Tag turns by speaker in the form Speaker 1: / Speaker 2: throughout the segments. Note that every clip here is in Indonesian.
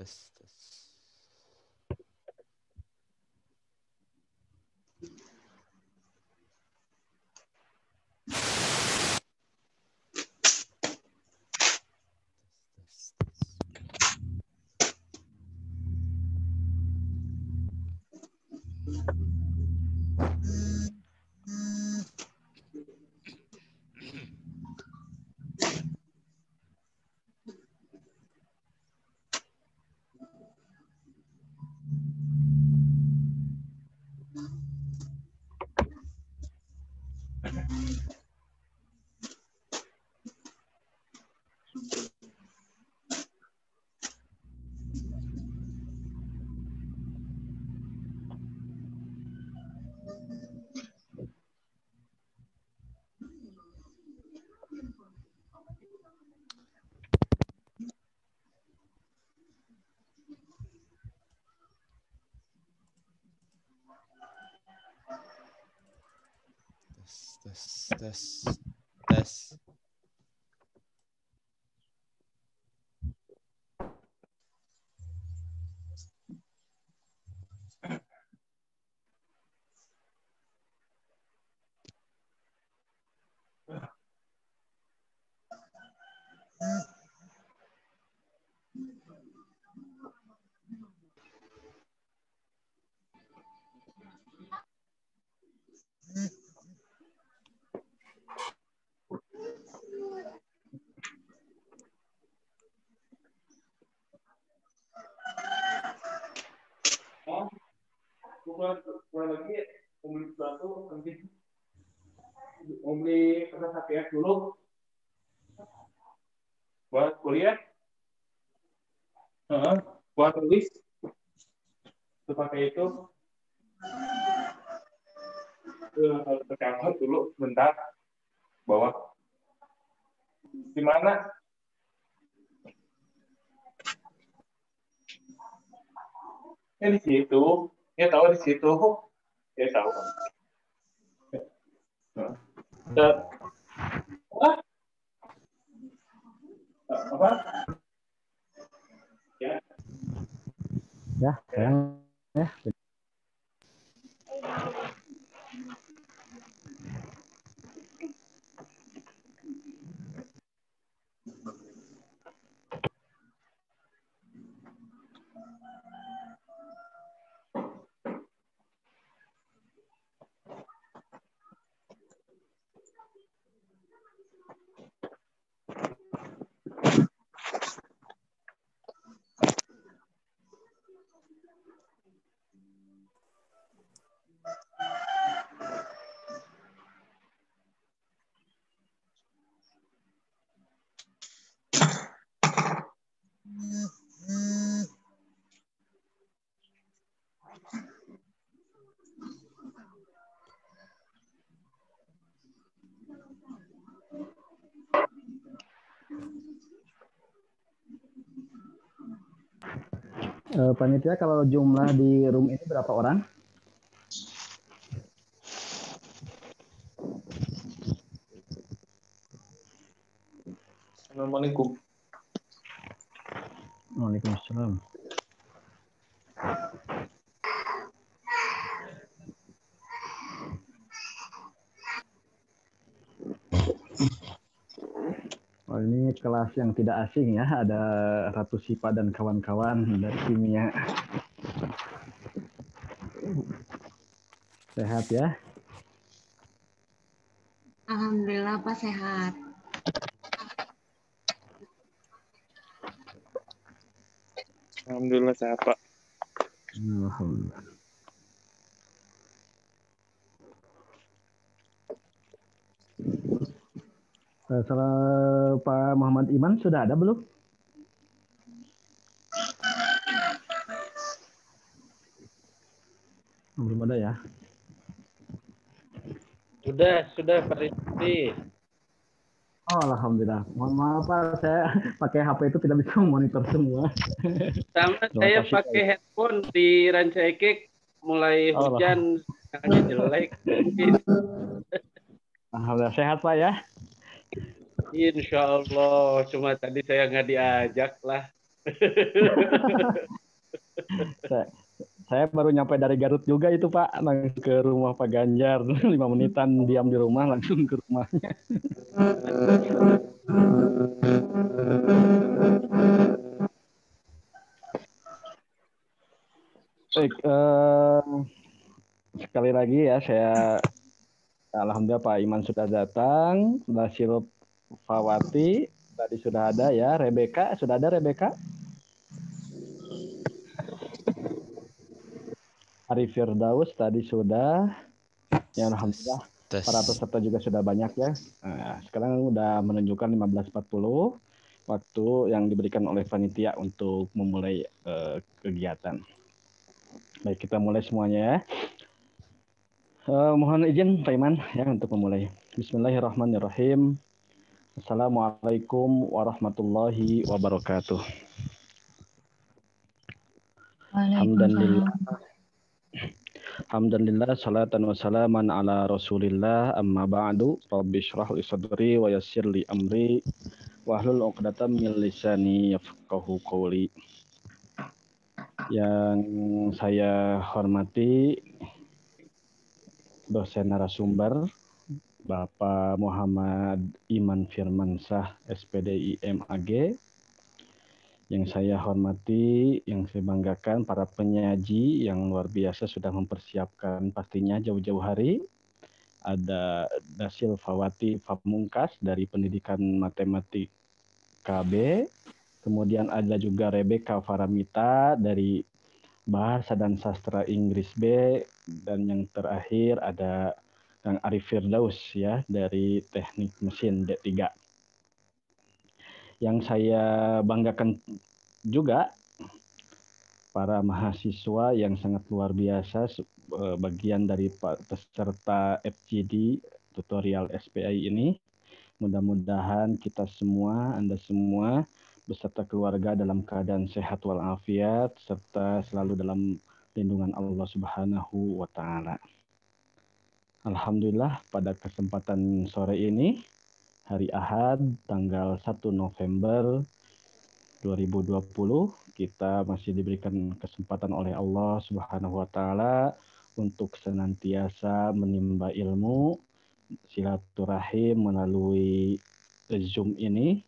Speaker 1: tes tes. Tes.
Speaker 2: Mau beli kertas HPS dulu buat kuliah, buat tulis, itu pakai itu. Ke kantor dulu bentar, bawah. Di mana? Ya di situ. Ya tahu di situ. Ya tahu. Apa? Ya.
Speaker 3: Ya, sayang ya. Panitia, kalau jumlah di room ini berapa orang?
Speaker 2: Assalamualaikum.
Speaker 3: Waalaikumsalam. Oh, ini kelas yang tidak asing ya, ada Ratu Sipa dan kawan-kawan dari kimia. Sehat ya?
Speaker 4: Alhamdulillah Pak sehat.
Speaker 2: Alhamdulillah sehat Pak.
Speaker 3: Alhamdulillah. Pak Muhammad Iman sudah ada belum? Belum ada ya?
Speaker 5: Sudah Pak Rizky.
Speaker 3: Oh, alhamdulillah. Mohon maaf Pak, saya pakai HP itu tidak bisa monitor semua.
Speaker 5: Sama saya pakai headphone di Ranca Ekek, mulai hujan, sinyalnya jelek.
Speaker 3: Alhamdulillah sehat Pak ya.
Speaker 5: Insya Allah, cuma tadi saya nggak diajak lah.
Speaker 3: Saya, saya baru nyampe dari Garut juga itu Pak, langsung ke rumah Pak Ganjar 5 menitan diam di rumah langsung ke rumahnya. Baik, sekali lagi ya saya alhamdulillah Pak Iman sudah datang, Basil Fawati tadi sudah ada ya, Rebecca sudah ada Rebecca? Arif Firdaus tadi sudah, ya alhamdulillah para peserta juga sudah banyak ya. Nah, sekarang udah menunjukkan 15.40 waktu yang diberikan oleh panitia untuk memulai kegiatan. Baik, kita mulai semuanya ya. Mohon izin Pak Iman ya untuk memulai. Bismillahirrahmanirrahim. Assalamualaikum warahmatullahi wabarakatuh. Alhamdulillah. Alhamdulillah salatan wa salaman ala Rasulillah amma ba'du. Rabbi shrah li sadri wa yassir li amri wahlul 'uqdatam min lisani yafqahu qawli. Yang saya hormati dosen narasumber Bapak Muhammad Iman Firmansyah SPDI MAG. Yang saya hormati, yang saya banggakan para penyaji yang luar biasa sudah mempersiapkan pastinya jauh-jauh hari. Ada Dasil Fawati Pamungkas dari Pendidikan Matematik KB. Kemudian ada juga Rebecca Faramita dari Bahasa dan Sastra Inggris B. Dan yang terakhir ada Kang Arif Firdaus ya dari Teknik Mesin D3. Yang saya banggakan juga para mahasiswa yang sangat luar biasa, bagian dari peserta FGD tutorial SPI ini. Mudah-mudahan kita semua, Anda semua, beserta keluarga dalam keadaan sehat walafiat, serta selalu dalam lindungan Allah Subhanahu wa Ta'ala. Alhamdulillah, pada kesempatan sore ini, hari Ahad, tanggal 1 November 2020, kita masih diberikan kesempatan oleh Allah Subhanahu wa Ta'ala untuk senantiasa menimba ilmu, silaturahim melalui Zoom ini,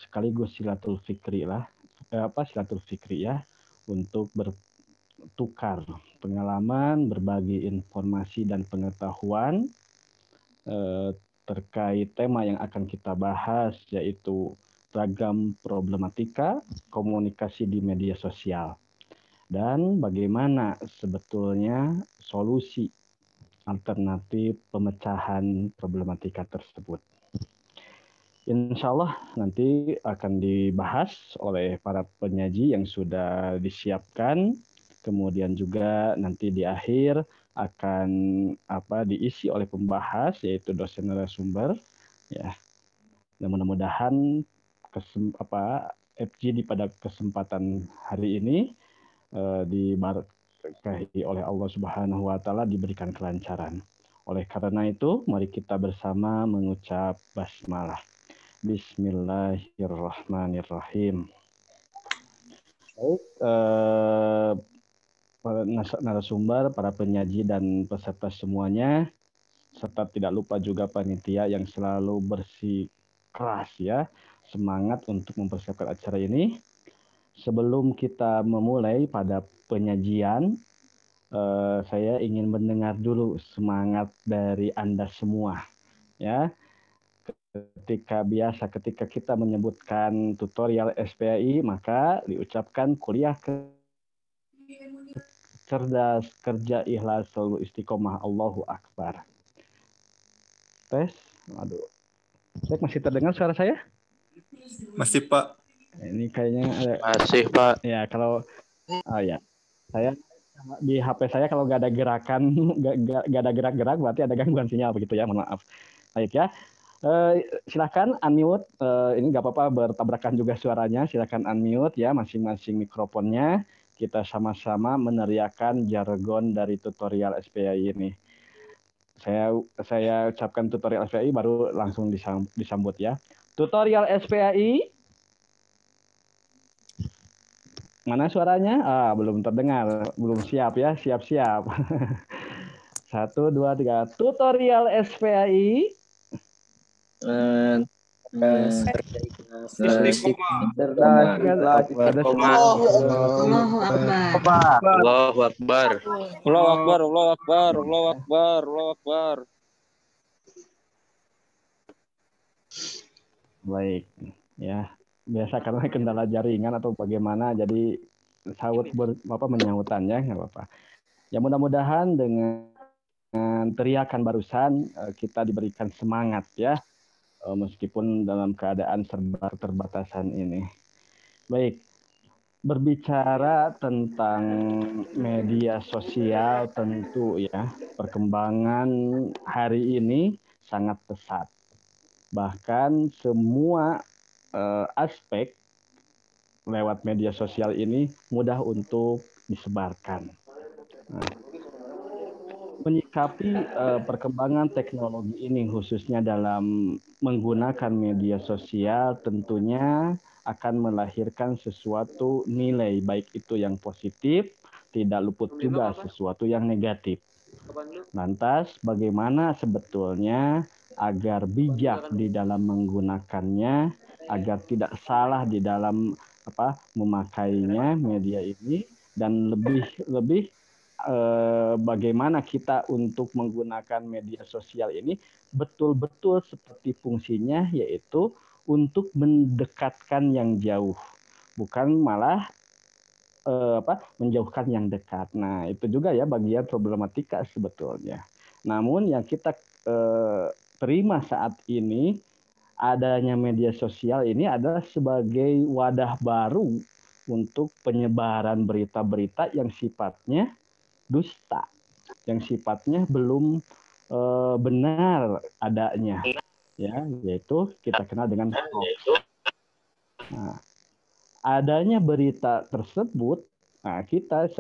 Speaker 3: sekaligus silatul fikri ya, untuk bertukar pengalaman, berbagi informasi dan pengetahuan terkait tema yang akan kita bahas, yaitu ragam problematika komunikasi di media sosial dan bagaimana sebetulnya solusi alternatif pemecahan problematika tersebut. Insya Allah nanti akan dibahas oleh para penyaji yang sudah disiapkan, kemudian juga nanti di akhir akan diisi oleh pembahas yaitu dosen narasumber ya. Dan mudah-mudahan FGD pada kesempatan hari ini diberkahi oleh Allah Subhanahu wa Ta'ala, diberikan kelancaran. Oleh karena itu, mari kita bersama mengucap basmalah. Bismillahirrahmanirrahim. Baik, para narasumber, para penyaji dan peserta semuanya, serta tidak lupa juga panitia yang selalu bersikeras ya, semangat untuk mempersiapkan acara ini. Sebelum kita memulai pada penyajian, saya ingin mendengar dulu semangat dari Anda semua ya. Ketika kita menyebutkan tutorial SPI, maka diucapkan kuliah cerdas, kerja ikhlas, selalu istiqomah, Allahu Akbar. Tes, aduh, saya masih terdengar suara saya?
Speaker 1: Masih Pak.
Speaker 3: Ini kayaknya
Speaker 5: masih Pak.
Speaker 3: Ya kalau ya saya di HP saya kalau nggak ada gerakan, nggak ada gerak-gerak, berarti ada gangguan sinyal begitu ya. Mohon maaf. Baik ya. Silakan unmute. Ini nggak apa-apa bertabrakan juga suaranya. Silakan unmute ya masing-masing mikrofonnya. Kita sama-sama meneriakan jargon dari tutorial SPI ini. Saya ucapkan tutorial SPI baru langsung disambut ya. Tutorial SPI. Mana suaranya? Belum terdengar, belum siap ya, siap-siap. 1, 2, 3. Tutorial SPAI.
Speaker 4: Allahu Akbar.
Speaker 5: Allahu Akbar.
Speaker 6: Allahu Akbar, Allahu Akbar, Allahu Akbar, Allahu Akbar.
Speaker 3: Baik, ya. Biasa karena kendala jaringan atau bagaimana, jadi menyautannya, nggak apa-apa. Ya mudah-mudahan dengan teriakan barusan kita diberikan semangat ya, meskipun dalam keadaan serba terbatasan ini. Baik, berbicara tentang media sosial tentu ya, perkembangan hari ini sangat pesat. Bahkan semua aspek lewat media sosial ini mudah untuk disebarkan. Nah, menyikapi perkembangan teknologi ini khususnya dalam menggunakan media sosial tentunya akan melahirkan sesuatu nilai, baik itu yang positif, tidak luput juga sesuatu yang negatif. Lantas bagaimana sebetulnya agar bijak di dalam menggunakannya, agar tidak salah di dalam memakainya media ini, dan lebih bagaimana kita untuk menggunakan media sosial ini betul-betul seperti fungsinya, yaitu untuk mendekatkan yang jauh, bukan malah menjauhkan yang dekat. Nah, itu juga ya bagian problematika sebetulnya. Namun yang kita terima saat ini, adanya media sosial ini adalah sebagai wadah baru untuk penyebaran berita-berita yang sifatnya dusta, yang sifatnya belum benar adanya, ya, yaitu kita kenal dengan hoax. Nah, adanya berita tersebut, nah kita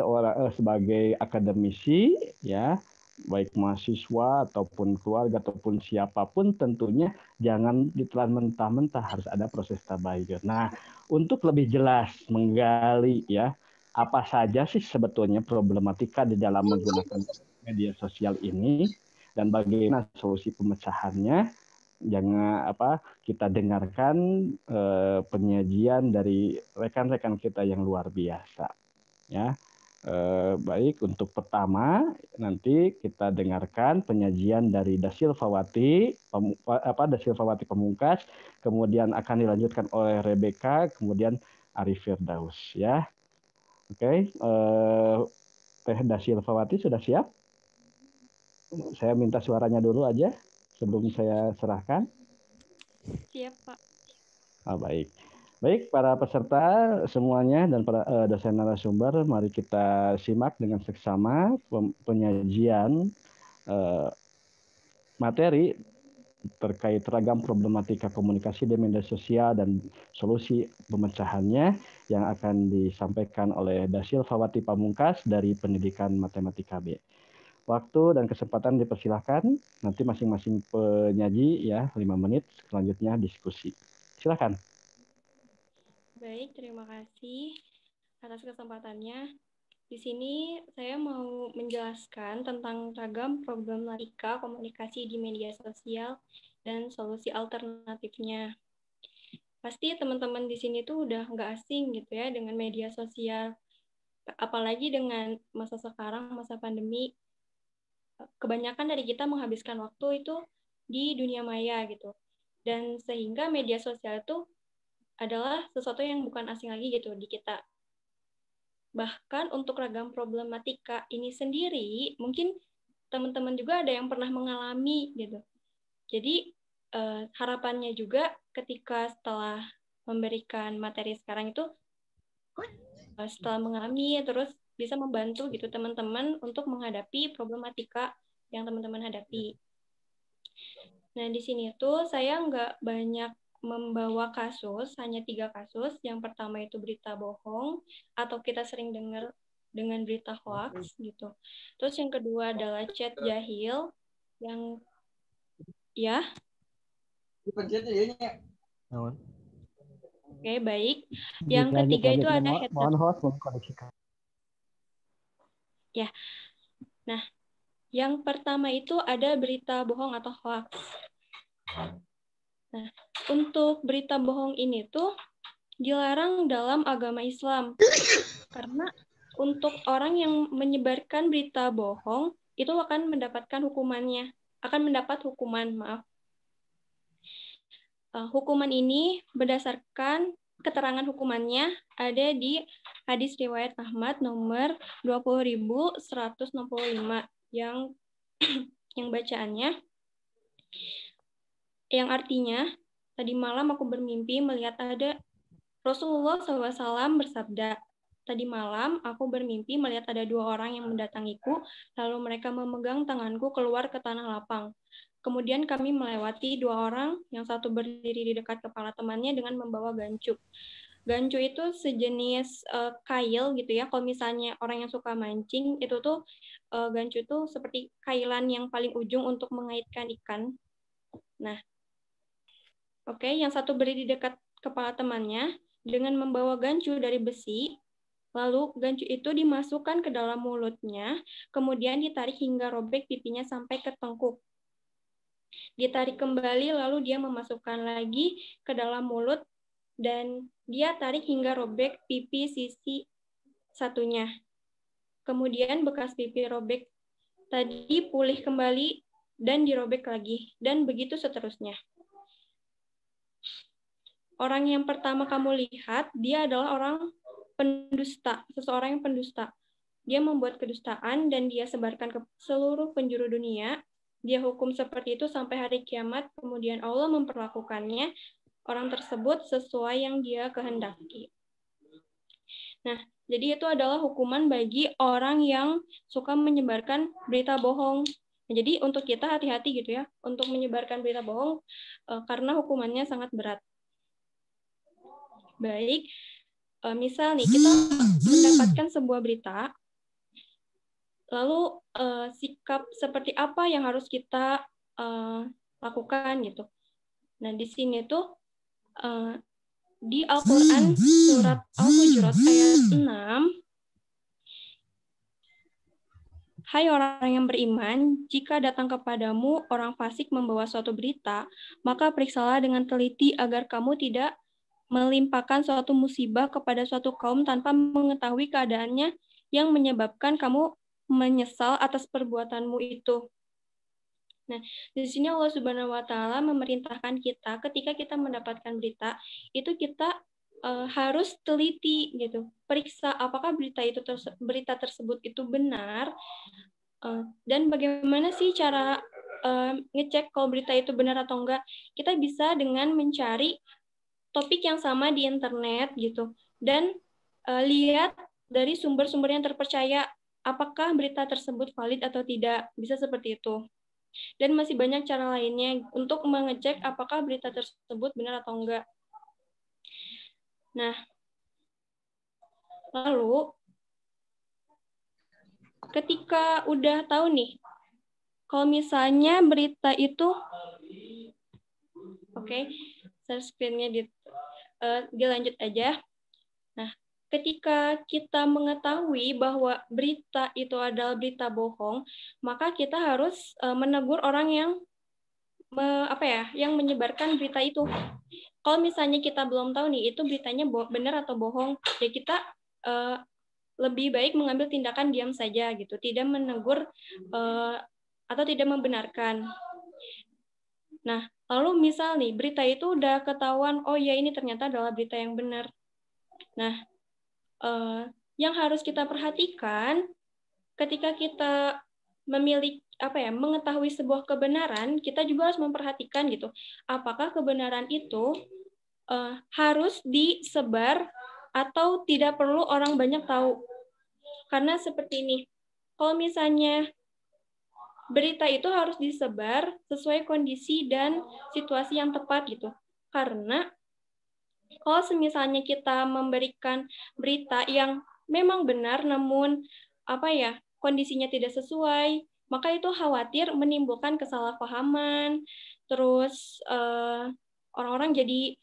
Speaker 3: sebagai akademisi ya, baik mahasiswa ataupun keluarga ataupun siapapun tentunya jangan ditelan mentah-mentah, harus ada proses tabayun. Nah, untuk lebih jelas menggali ya apa saja sih sebetulnya problematika di dalam menggunakan media sosial ini dan bagaimana solusi pemecahannya, jangan kita dengarkan penyajian dari rekan-rekan kita yang luar biasa ya. Baik, untuk pertama nanti kita dengarkan penyajian dari Dasilvawati Pamungkas, kemudian akan dilanjutkan oleh Rebecca, kemudian Arif Firdaus ya. Oke, Teh Dasilvawati sudah siap? Saya minta suaranya dulu aja sebelum saya serahkan.
Speaker 7: Siap, Pak.
Speaker 3: Baik. Baik, para peserta semuanya dan para dosen narasumber, mari kita simak dengan seksama penyajian materi terkait ragam problematika komunikasi di media sosial dan solusi pemecahannya yang akan disampaikan oleh Dasilvawati Pamungkas dari Pendidikan Matematika B. Waktu dan kesempatan dipersilahkan, nanti masing-masing penyaji ya 5 menit, selanjutnya diskusi. Silakan.
Speaker 7: Baik, terima kasih atas kesempatannya. Di sini saya mau menjelaskan tentang ragam problematika komunikasi di media sosial dan solusi alternatifnya. Pasti teman-teman di sini tuh udah nggak asing gitu ya dengan media sosial. Apalagi dengan masa sekarang, masa pandemi, kebanyakan dari kita menghabiskan waktu itu di dunia maya gitu. Dan sehingga media sosial itu adalah sesuatu yang bukan asing lagi gitu di kita. Bahkan untuk ragam problematika ini sendiri, mungkin teman-teman juga ada yang pernah mengalami gitu. Jadi harapannya juga ketika setelah memberikan materi sekarang itu, setelah mengalami terus bisa membantu gitu teman-teman untuk menghadapi problematika yang teman-teman hadapi. Nah di sini tuh saya nggak banyak membawa kasus, hanya 3 kasus. Yang pertama itu berita bohong, atau kita sering dengar dengan berita hoax gitu. Terus yang kedua adalah chat jahil, yang ya. Oke, baik. Yang ketiga itu ada header.
Speaker 3: Mohon host mengkoneksikan.
Speaker 7: Ya. Nah, yang pertama itu ada berita bohong atau hoax. Nah, untuk berita bohong ini tuh dilarang dalam agama Islam. Karena untuk orang yang menyebarkan berita bohong itu akan mendapatkan hukumannya. Akan mendapat hukuman, maaf. Hukuman ini berdasarkan keterangan hukumannya ada di hadis riwayat Ahmad nomor 20.165 yang bacaannya yang artinya tadi malam aku bermimpi melihat ada Rasulullah SAW bersabda, tadi malam aku bermimpi melihat ada 2 orang yang mendatangiku, lalu mereka memegang tanganku keluar ke tanah lapang. Kemudian kami melewati 2 orang, yang satu berdiri di dekat kepala temannya dengan membawa gancu. Gancu itu sejenis kail gitu ya. Kalau misalnya orang yang suka mancing, itu tuh gancu itu seperti kailan yang paling ujung untuk mengaitkan ikan. Nah, oke, yang satu berdiri di dekat kepala temannya dengan membawa gancu dari besi. Lalu gancu itu dimasukkan ke dalam mulutnya, kemudian ditarik hingga robek pipinya sampai ke tengkuk. Ditarik kembali, lalu dia memasukkan lagi ke dalam mulut, dan dia tarik hingga robek pipi sisi satunya. Kemudian bekas pipi robek tadi pulih kembali dan dirobek lagi, dan begitu seterusnya. Orang yang pertama kamu lihat, dia adalah orang pendusta, seseorang yang pendusta. Dia membuat kedustaan dan dia sebarkan ke seluruh penjuru dunia. Dia hukum seperti itu sampai hari kiamat, kemudian Allah memperlakukannya orang tersebut sesuai yang dia kehendaki. Nah, jadi itu adalah hukuman bagi orang yang suka menyebarkan berita bohong. Nah, jadi untuk kita hati-hati gitu ya, untuk menyebarkan berita bohong, karena hukumannya sangat berat. Baik, misal nih kita mendapatkan sebuah berita, lalu sikap seperti apa yang harus kita lakukan gitu. Nah, di sini tuh di Al-Quran surat Al-Hujurat ayat 6, hai orang yang beriman, jika datang kepadamu orang fasik membawa suatu berita, maka periksalah dengan teliti agar kamu tidak melimpahkan suatu musibah kepada suatu kaum tanpa mengetahui keadaannya yang menyebabkan kamu menyesal atas perbuatanmu itu. Nah, di sini Allah Subhanahu wa Ta'ala memerintahkan kita ketika kita mendapatkan berita, itu kita harus teliti gitu. Periksa apakah berita tersebut itu benar, dan bagaimana sih cara ngecek kalau berita itu benar atau enggak. Kita bisa dengan mencari topik yang sama di internet gitu, dan lihat dari sumber-sumber yang terpercaya apakah berita tersebut valid atau tidak, bisa seperti itu. Dan masih banyak cara lainnya untuk mengecek apakah berita tersebut benar atau enggak. Nah, lalu ketika udah tahu nih, kalau misalnya berita itu, oke, share screen-nya dilanjut aja. Nah, ketika kita mengetahui bahwa berita itu adalah berita bohong, maka kita harus menegur orang yang yang menyebarkan berita itu. Kalau misalnya kita belum tahu nih itu beritanya benar atau bohong, ya kita lebih baik mengambil tindakan diam saja gitu, tidak menegur atau tidak membenarkan. Nah, lalu misal nih berita itu udah ketahuan, oh ya ini ternyata adalah berita yang benar. Nah, yang harus kita perhatikan ketika kita mengetahui sebuah kebenaran, kita juga harus memperhatikan gitu, apakah kebenaran itu harus disebar atau tidak perlu orang banyak tahu. Karena seperti ini, kalau misalnya berita itu harus disebar sesuai kondisi dan situasi yang tepat gitu. Karena kalau misalnya kita memberikan berita yang memang benar namun kondisinya tidak sesuai, maka itu khawatir menimbulkan kesalahpahaman, terus orang-orang jadi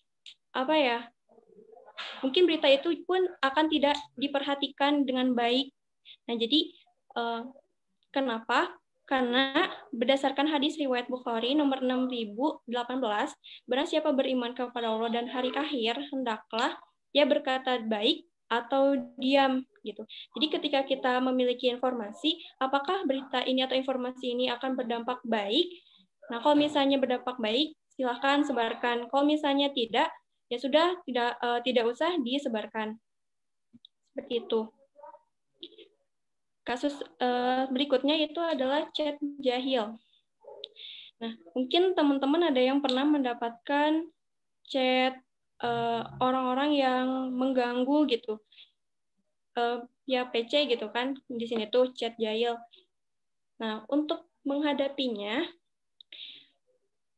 Speaker 7: mungkin berita itu pun akan tidak diperhatikan dengan baik. Nah, jadi kenapa? Karena berdasarkan hadis riwayat Bukhari nomor 6018, barang siapa beriman kepada Allah dan hari akhir, hendaklah ia berkata baik atau diam gitu. Jadi ketika kita memiliki informasi, apakah berita ini atau informasi ini akan berdampak baik? Nah, kalau misalnya berdampak baik, silahkan sebarkan. Kalau misalnya tidak, ya sudah tidak usah disebarkan. Seperti itu. Kasus berikutnya itu adalah chat jahil. Nah, mungkin teman-teman ada yang pernah mendapatkan chat orang-orang yang mengganggu gitu. Ya PC gitu kan, di sini tuh chat jahil. Nah, untuk menghadapinya,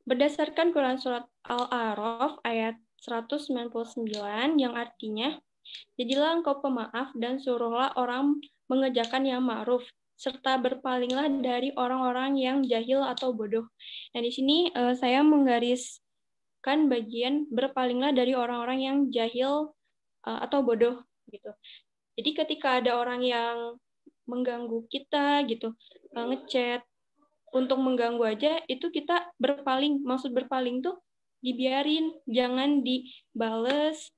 Speaker 7: berdasarkan Quran Surat Al-A'raf ayat 199 yang artinya, jadilah engkau pemaaf dan suruhlah orang mengerjakan yang ma'ruf, serta berpalinglah dari orang-orang yang jahil atau bodoh. Nah, di sini saya menggariskan bagian berpalinglah dari orang-orang yang jahil atau bodoh gitu. Jadi ketika ada orang yang mengganggu kita gitu, ngechat untuk mengganggu aja, itu kita berpaling. Maksud berpaling tuh dibiarin, jangan dibales,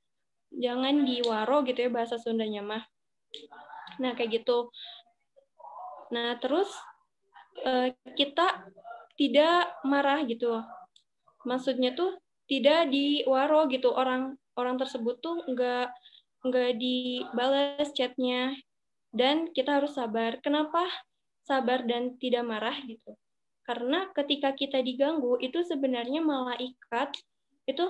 Speaker 7: jangan diwaro gitu ya bahasa Sundanya mah. Nah, kayak gitu. Nah, terus kita tidak marah gitu. Maksudnya tuh tidak diwaro gitu. Orang tersebut tuh nggak dibales chatnya. Dan kita harus sabar. Kenapa sabar dan tidak marah gitu? Karena ketika kita diganggu, itu sebenarnya malaikat itu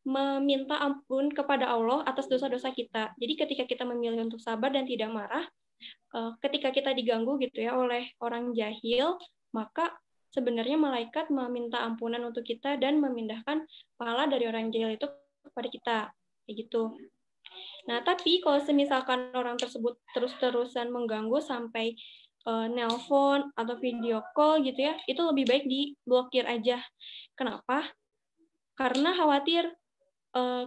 Speaker 7: meminta ampun kepada Allah atas dosa-dosa kita. Jadi ketika kita memilih untuk sabar dan tidak marah, ketika kita diganggu gitu ya oleh orang jahil, maka sebenarnya malaikat meminta ampunan untuk kita dan memindahkan pahala dari orang jahil itu kepada kita. Kayak gitu. Nah, tapi kalau misalkan orang tersebut terus-terusan mengganggu sampai nelpon atau video call gitu ya, itu lebih baik diblokir aja. Kenapa? Karena khawatir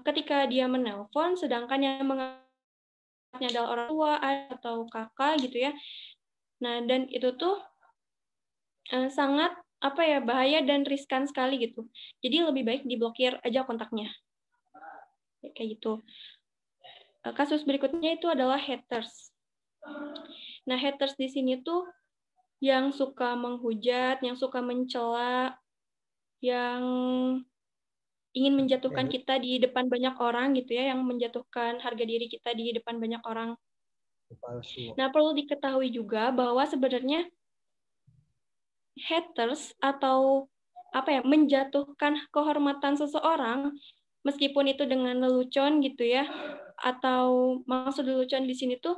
Speaker 7: ketika dia menelpon, sedangkan yang mengangkatnya adalah orang tua atau kakak gitu ya. Nah, dan itu tuh sangat bahaya dan riskan sekali gitu. Jadi lebih baik diblokir aja kontaknya. Kayak gitu. Kasus berikutnya itu adalah haters. Nah, haters di sini tuh yang suka menghujat, yang suka mencela, yang ingin menjatuhkan kita di depan banyak orang gitu ya, yang menjatuhkan harga diri kita di depan banyak orang. Nah, perlu diketahui juga bahwa sebenarnya haters atau menjatuhkan kehormatan seseorang, meskipun itu dengan lelucon gitu ya, atau maksud lelucon di sini tuh,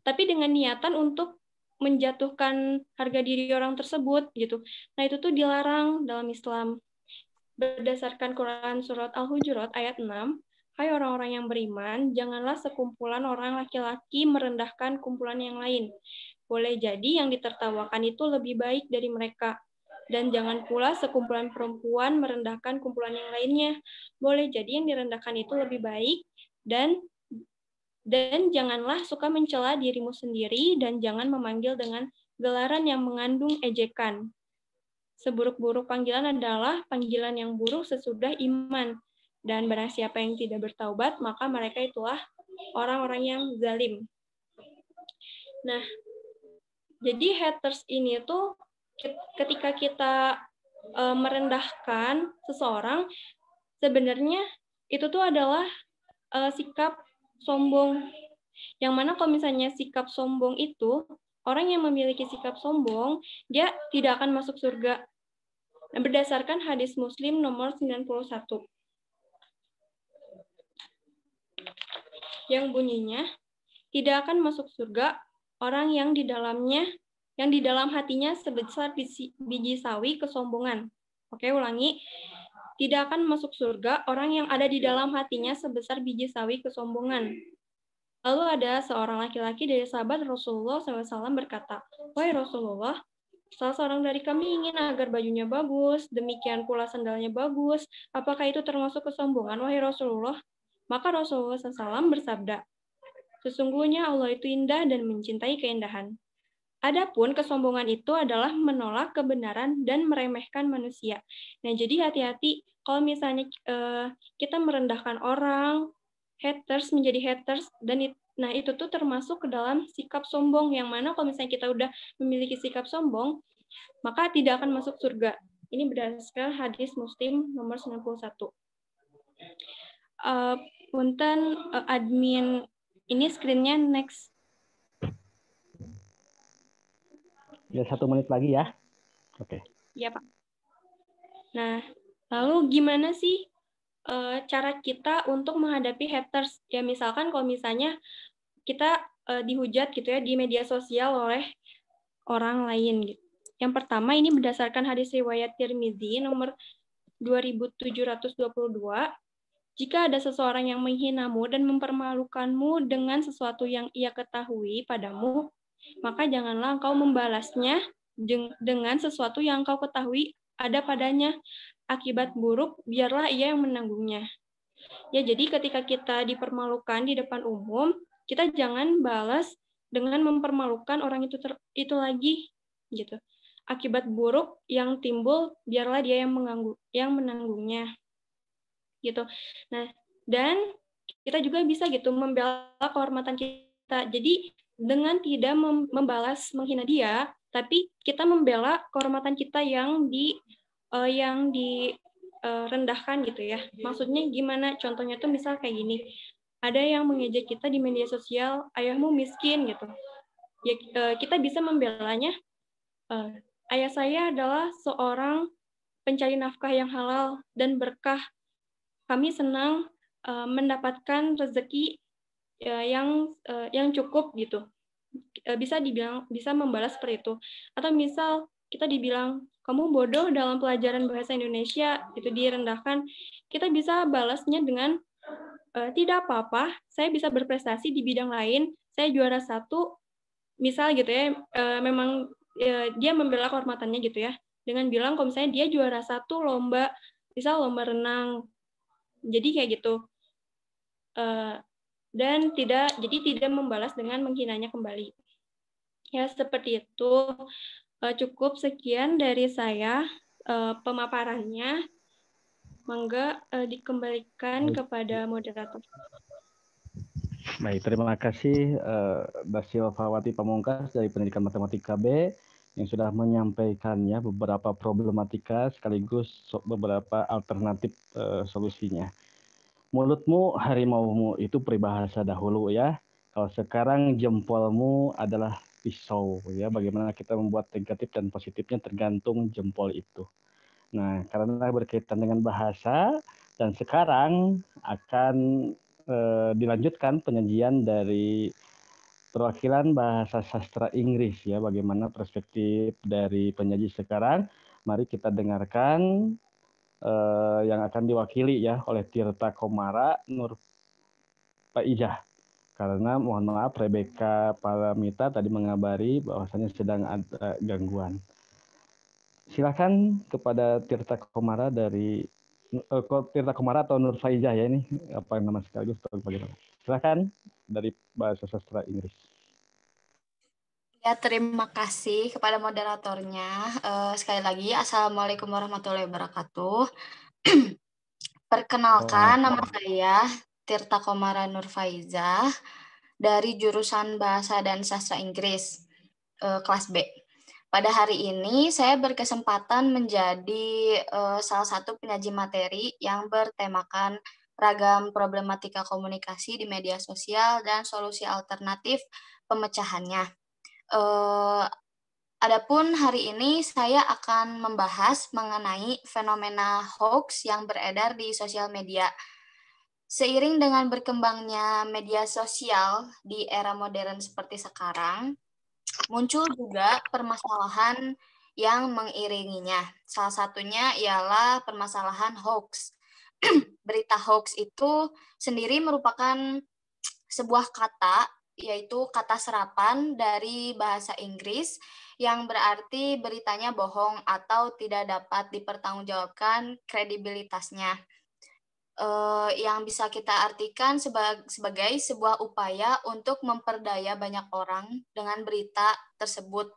Speaker 7: tapi dengan niatan untuk menjatuhkan harga diri orang tersebut gitu. Nah, itu tuh dilarang dalam Islam. Berdasarkan Quran Surat Al-Hujurat ayat 6, hai orang-orang yang beriman, janganlah sekumpulan orang laki-laki merendahkan kumpulan yang lain. Boleh jadi yang ditertawakan itu lebih baik dari mereka. Dan jangan pula sekumpulan perempuan merendahkan kumpulan yang lainnya. Boleh jadi yang direndahkan itu lebih baik, dan janganlah suka mencela dirimu sendiri, dan jangan memanggil dengan gelaran yang mengandung ejekan. Seburuk-buruk panggilan adalah panggilan yang buruk sesudah iman. Dan barang siapa yang tidak bertaubat, maka mereka itulah orang-orang yang zalim. Nah, jadi haters ini tuh ketika kita merendahkan seseorang, sebenarnya itu tuh adalah sikap sombong. Yang mana kalau misalnya sikap sombong itu, orang yang memiliki sikap sombong, dia tidak akan masuk surga. Berdasarkan hadis Muslim nomor 91. Yang bunyinya, tidak akan masuk surga orang yang di dalam hatinya sebesar biji sawi kesombongan. Oke, ulangi. Tidak akan masuk surga orang yang ada di dalam hatinya sebesar biji sawi kesombongan. Lalu ada seorang laki-laki dari sahabat Rasulullah SAW berkata, wahai Rasulullah, salah seorang dari kami ingin agar bajunya bagus, demikian pula sandalnya bagus. Apakah itu termasuk kesombongan, wahai Rasulullah? Maka Rasulullah SAW bersabda, sesungguhnya Allah itu indah dan mencintai keindahan. Adapun kesombongan itu adalah menolak kebenaran dan meremehkan manusia. Nah, jadi hati-hati kalau misalnya kita merendahkan orang, haters menjadi haters, dan nah itu tuh termasuk ke dalam sikap sombong, yang mana kalau misalnya kita udah memiliki sikap sombong, maka tidak akan masuk surga. Ini berdasarkan hadis Muslim nomor 91. Punten admin, ini screen-nya next.
Speaker 3: Ya, 1 menit lagi ya. Oke.
Speaker 7: Iya, Pak. Nah, lalu gimana sih cara kita untuk menghadapi haters? Ya, misalkan kalau misalnya kita dihujat gitu ya di media sosial oleh orang lain gitu. Yang pertama, ini berdasarkan hadis riwayat Tirmizi nomor 2722. Jika ada seseorang yang menghinamu dan mempermalukanmu dengan sesuatu yang ia ketahui padamu, maka janganlah engkau membalasnya dengan sesuatu yang engkau ketahui ada padanya. Akibat buruk, biarlah ia yang menanggungnya. Ya, jadi ketika kita dipermalukan di depan umum, kita jangan balas dengan mempermalukan orang itu lagi, gitu. Akibat buruk yang timbul, biarlah dia yang menanggungnya, gitu. Nah, dan kita juga bisa gitu membela kehormatan kita. Jadi dengan tidak membalas menghina dia, tapi kita membela kehormatan kita yang direndahkan gitu ya. Maksudnya gimana? Contohnya tuh misal kayak gini. Ada yang mengejek kita di media sosial, ayahmu miskin gitu. Ya, kita bisa membelanya. Ayah saya adalah seorang pencari nafkah yang halal dan berkah. Kami senang mendapatkan rezeki yang cukup gitu. Bisa membalas seperti itu. Atau misal kita dibilang kamu bodoh dalam pelajaran bahasa Indonesia, itu direndahkan, kita bisa balasnya dengan tidak apa-apa, saya bisa berprestasi di bidang lain, saya juara 1, misal gitu ya, memang dia membela kehormatannya gitu ya, dengan bilang kalau misalnya dia juara 1 lomba, misal lomba renang, jadi kayak gitu. Dan tidak membalas dengan menghinanya kembali. Ya, seperti itu. Cukup sekian dari saya pemaparannya. Mangga dikembalikan kepada moderator.
Speaker 3: Baik, terima kasih Dasil Fawati Pamungkas dari Pendidikan Matematika B yang sudah menyampaikannya beberapa problematika sekaligus beberapa alternatif solusinya. Mulutmu harimaumu itu peribahasa dahulu ya. Kalau sekarang jempolmu adalah pisau ya. Bagaimana kita membuat negatif dan positifnya tergantung jempol itu. Nah, karena berkaitan dengan bahasa dan sekarang akan dilanjutkan penyajian dari perwakilan bahasa sastra Inggris ya. Bagaimana perspektif dari penyaji sekarang? Mari kita dengarkan yang akan diwakili ya oleh Tirta Komara Nurfaizah. Karena mohon maaf Rebecca Paramita tadi mengabari bahwasanya sedang ada gangguan. Silakan kepada Tirta Komara dari Tirta Komara atau Nurfaizah ya, ini apa nama sekaligus atau bagaimana? Silakan dari bahasa sastra Inggris.
Speaker 8: Ya, terima kasih kepada moderatornya. Sekali lagi, Assalamualaikum warahmatullahi wabarakatuh. Perkenalkan, nama saya Tirta Komara Nurfaizah dari jurusan Bahasa dan Sastra Inggris, kelas B. Pada hari ini, saya berkesempatan menjadi salah satu penyaji materi yang bertemakan ragam problematika komunikasi di media sosial dan solusi alternatif pemecahannya. Adapun hari ini saya akan membahas mengenai fenomena hoax yang beredar di sosial media. Seiring dengan berkembangnya media sosial di era modern seperti sekarang, muncul juga permasalahan yang mengiringinya. Salah satunya ialah permasalahan hoax. Berita hoax itu sendiri merupakan sebuah kata, yaitu kata serapan dari bahasa Inggris yang berarti beritanya bohong atau tidak dapat dipertanggungjawabkan kredibilitasnya. yang bisa kita artikan sebagai sebuah upaya untuk memperdaya banyak orang dengan berita tersebut.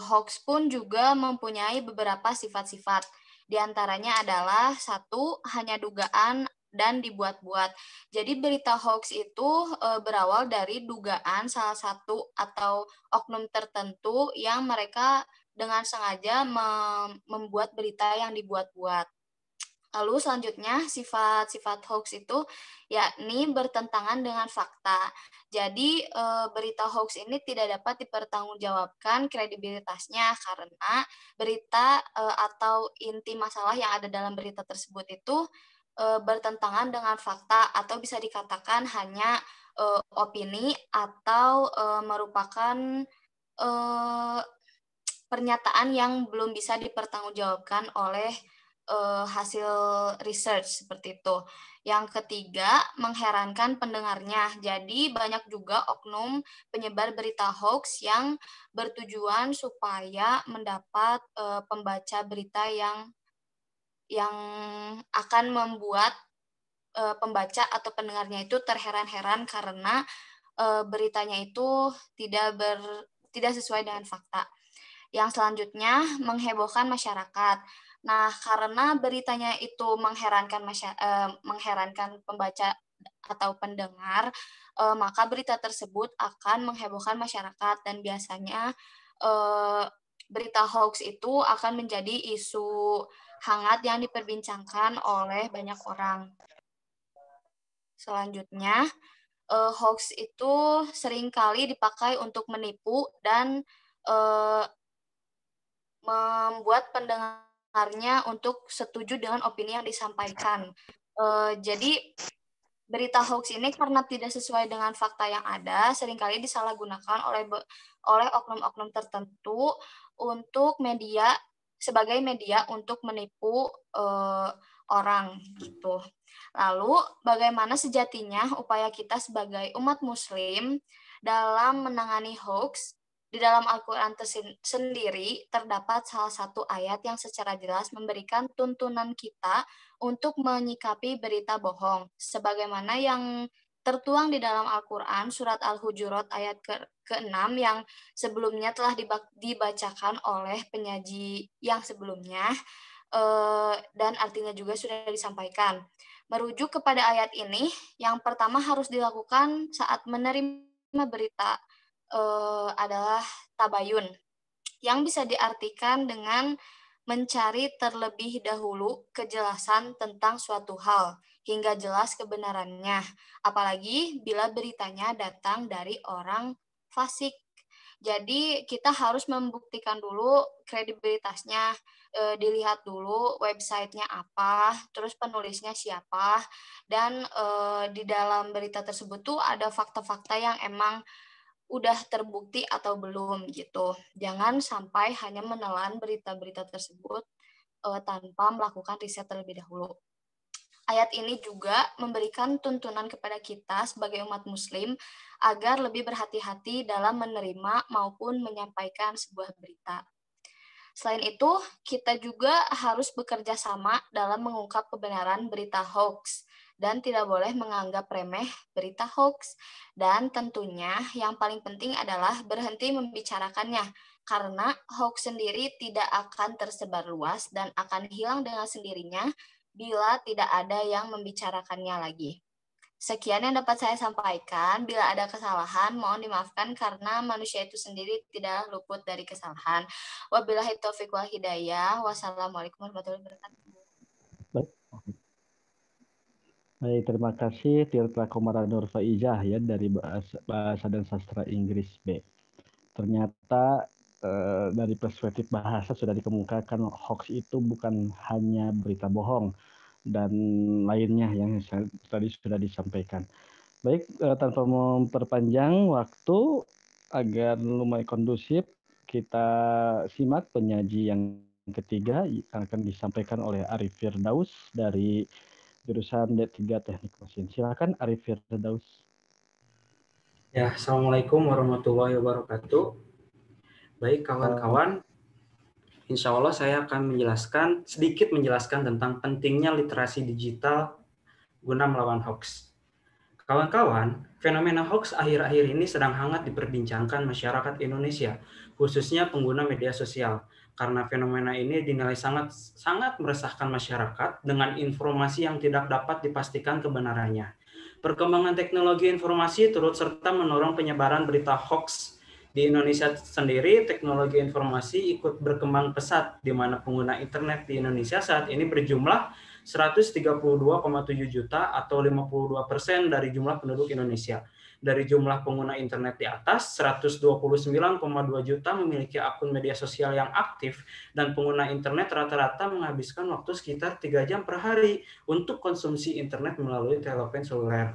Speaker 8: Hoax pun juga mempunyai beberapa sifat-sifat. Di antaranya adalah 1, hanya dugaan dan dibuat-buat. Jadi berita hoax itu berawal dari dugaan salah satu atau oknum tertentu yang mereka dengan sengaja membuat berita yang dibuat-buat. Lalu selanjutnya sifat-sifat hoax itu yakni bertentangan dengan fakta. Jadi berita hoax ini tidak dapat dipertanggungjawabkan kredibilitasnya karena berita atau inti masalah yang ada dalam berita tersebut itu bertentangan dengan fakta atau bisa dikatakan hanya opini atau merupakan pernyataan yang belum bisa dipertanggungjawabkan oleh hasil research seperti itu. Yang ketiga, mengherankan pendengarnya. Jadi banyak juga oknum penyebar berita hoax yang bertujuan supaya mendapat pembaca berita yang akan membuat pembaca atau pendengarnya itu terheran-heran karena beritanya itu tidak sesuai dengan fakta. Yang selanjutnya, menghebohkan masyarakat. Nah, karena beritanya itu mengherankan pembaca atau pendengar, maka berita tersebut akan menghebohkan masyarakat dan biasanya berita hoax itu akan menjadi isu hangat yang diperbincangkan oleh banyak orang. Selanjutnya, hoax itu seringkali dipakai untuk menipu dan membuat pendengarnya untuk setuju dengan opini yang disampaikan. Jadi berita hoax ini karena tidak sesuai dengan fakta yang ada, seringkali disalahgunakan oleh oknum-oknum tertentu untuk sebagai media untuk menipu orang gitu. Lalu bagaimana sejatinya upaya kita sebagai umat muslim dalam menangani hoax? Di dalam Al-Quran sendiri terdapat salah satu ayat yang secara jelas memberikan tuntunan kita untuk menyikapi berita bohong. Sebagaimana yang tertuang di dalam Al-Quran surat Al-Hujurat ayat ke-6 yang sebelumnya telah dibacakan oleh penyaji yang sebelumnya dan artinya juga sudah disampaikan. Merujuk kepada ayat ini, yang pertama harus dilakukan saat menerima berita adalah tabayun, yang bisa diartikan dengan mencari terlebih dahulu kejelasan tentang suatu hal hingga jelas kebenarannya, apalagi bila beritanya datang dari orang fasik. Jadi kita harus membuktikan dulu kredibilitasnya, dilihat dulu websitenya apa, terus penulisnya siapa, dan di dalam berita tersebut tuh ada fakta-fakta yang emang udah terbukti atau belum gitu. Jangan sampai hanya menelan berita-berita tersebut tanpa melakukan riset terlebih dahulu. Ayat ini juga memberikan tuntunan kepada kita sebagai umat muslim agar lebih berhati-hati dalam menerima maupun menyampaikan sebuah berita. Selain itu, kita juga harus bekerja sama dalam mengungkap kebenaran berita hoax dan tidak boleh menganggap remeh berita hoax. Dan tentunya yang paling penting adalah berhenti membicarakannya, karena hoax sendiri tidak akan tersebar luas dan akan hilang dengan sendirinya bila tidak ada yang membicarakannya lagi. Sekian yang dapat saya sampaikan. Bila ada kesalahan, mohon dimaafkan karena manusia itu sendiri tidak luput dari kesalahan. Wabillahi taufiq wal hidayah. Wassalamualaikum warahmatullahi wabarakatuh.
Speaker 3: Baik, terima kasih Tirta Komara Nur Faizah ya dari bahasa dan sastra Inggris B. Ternyata dari perspektif bahasa sudah dikemukakan hoax itu bukan hanya berita bohong dan lainnya yang tadi sudah disampaikan. Baik, tanpa memperpanjang waktu agar lumayan kondusif, kita simak penyaji yang ketiga yang akan disampaikan oleh Arif Firdaus dari jurusan D3 Teknik Mesin. Silakan Arif Firdaus.
Speaker 9: Ya, Assalamualaikum warahmatullahi wabarakatuh. Baik kawan-kawan, insya Allah saya akan sedikit menjelaskan tentang pentingnya literasi digital guna melawan hoax. Kawan-kawan, fenomena hoax akhir-akhir ini sedang hangat diperbincangkan masyarakat Indonesia, khususnya pengguna media sosial. Karena fenomena ini dinilai sangat meresahkan masyarakat dengan informasi yang tidak dapat dipastikan kebenarannya. Perkembangan teknologi informasi turut serta mendorong penyebaran berita hoax. Di Indonesia sendiri, teknologi informasi ikut berkembang pesat, di mana pengguna internet di Indonesia saat ini berjumlah 132,7 juta atau 52% dari jumlah penduduk Indonesia. Dari jumlah pengguna internet di atas, 129,2 juta memiliki akun media sosial yang aktif, dan pengguna internet rata-rata menghabiskan waktu sekitar 3 jam per hari untuk konsumsi internet melalui telepon seluler.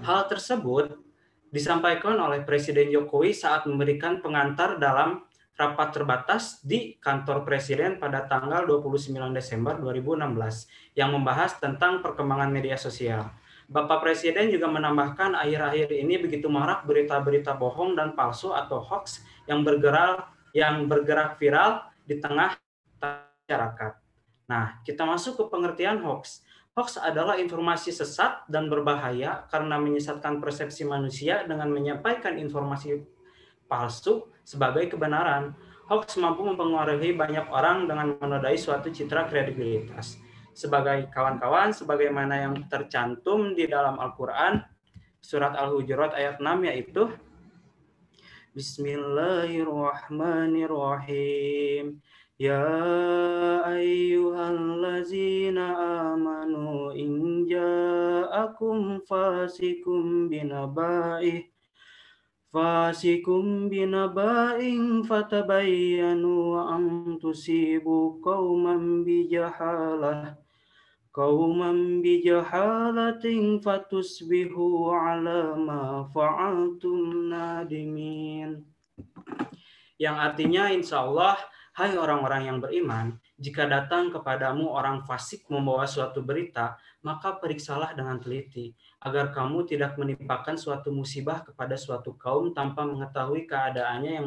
Speaker 9: Hal tersebut disampaikan oleh Presiden Jokowi saat memberikan pengantar dalam rapat terbatas di kantor Presiden pada tanggal 29 Desember 2016 yang membahas tentang perkembangan media sosial. Bapak Presiden juga menambahkan akhir-akhir ini begitu marak berita-berita bohong dan palsu atau hoax yang bergerak viral di tengah masyarakat. Nah, kita masuk ke pengertian hoax. Hoax adalah informasi sesat dan berbahaya karena menyesatkan persepsi manusia dengan menyampaikan informasi palsu sebagai kebenaran. Hoax mampu mempengaruhi banyak orang dengan menodai suatu citra kredibilitas. Sebagai kawan-kawan, sebagaimana yang tercantum di dalam Al-Quran, surat Al-Hujurat ayat 6, yaitu Bismillahirrahmanirrahim. Ya ayyuhallazina amanu in ja'akum fasikum binaba'in fatabayyanu an tusibu qauman bijahalatin fatusbihu ala ma fa'altum nadimin. Yang artinya, insya Allah, hai orang-orang yang beriman, jika datang kepadamu orang fasik membawa suatu berita, maka periksalah dengan teliti, agar kamu tidak menimpakan suatu musibah kepada suatu kaum tanpa mengetahui keadaannya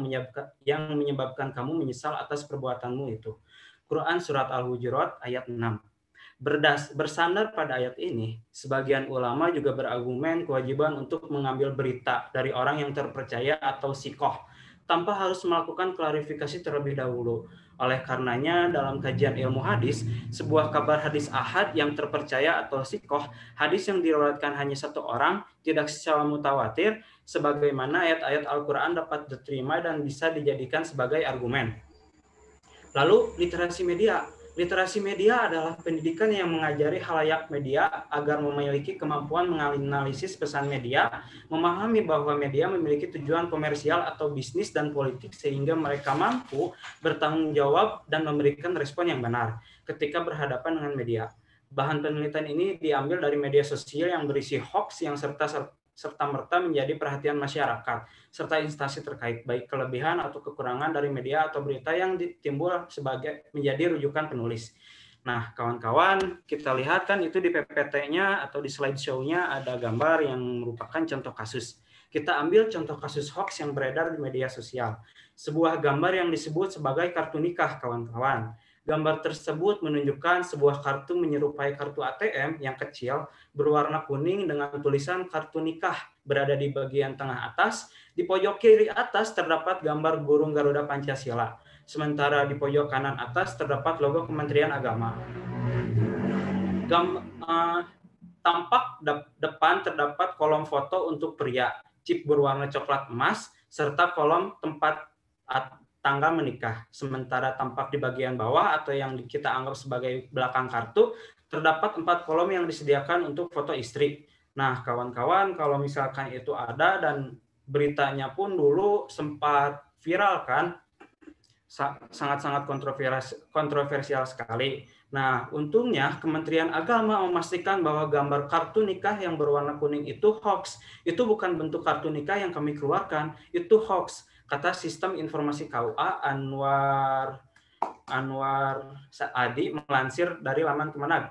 Speaker 9: yang menyebabkan kamu menyesal atas perbuatanmu itu. Quran Surat Al-Hujurat ayat 6. Bersandar pada ayat ini, sebagian ulama juga berargumen kewajiban untuk mengambil berita dari orang yang terpercaya atau sikoh, tanpa harus melakukan klarifikasi terlebih dahulu. Oleh karenanya, dalam kajian ilmu hadis, sebuah kabar hadis ahad yang terpercaya atau sikoh, hadis yang diriwayatkan hanya satu orang, tidak secara mutawatir, sebagaimana ayat-ayat Al-Quran dapat diterima dan bisa dijadikan sebagai argumen. Lalu, literasi media. Literasi media adalah pendidikan yang mengajari khalayak media agar memiliki kemampuan menganalisis pesan media, memahami bahwa media memiliki tujuan komersial atau bisnis dan politik sehingga mereka mampu bertanggung jawab dan memberikan respon yang benar ketika berhadapan dengan media. Bahan penelitian ini diambil dari media sosial yang berisi hoax yang serta-merta menjadi perhatian masyarakat serta instansi terkait, baik kelebihan atau kekurangan dari media atau berita yang timbul sebagai menjadi rujukan penulis. Nah, kawan-kawan, kita lihat kan itu di PPT-nya atau di slideshow-nya ada gambar yang merupakan contoh kasus. Kita ambil contoh kasus hoax yang beredar di media sosial. Sebuah gambar yang disebut sebagai kartu nikah, kawan-kawan. Gambar tersebut menunjukkan sebuah kartu menyerupai kartu ATM yang kecil berwarna kuning dengan tulisan kartu nikah berada di bagian tengah atas. Di pojok kiri atas terdapat gambar burung Garuda Pancasila. Sementara di pojok kanan atas terdapat logo Kementerian Agama. Tampak depan terdapat kolom foto untuk pria, chip berwarna coklat emas, serta kolom tempat tanggal menikah. Sementara tampak di bagian bawah atau yang kita anggap sebagai belakang kartu, terdapat 4 kolom yang disediakan untuk foto istri. Nah, kawan-kawan, kalau misalkan itu ada dan beritanya pun dulu sempat viral kan, sangat-sangat kontroversial sekali. Nah, untungnya Kementerian Agama memastikan bahwa gambar kartu nikah yang berwarna kuning itu hoax. Itu bukan bentuk kartu nikah yang kami keluarkan, itu hoax. Kata Sistem Informasi KUA Anwar Saadi melansir dari laman Kemenag.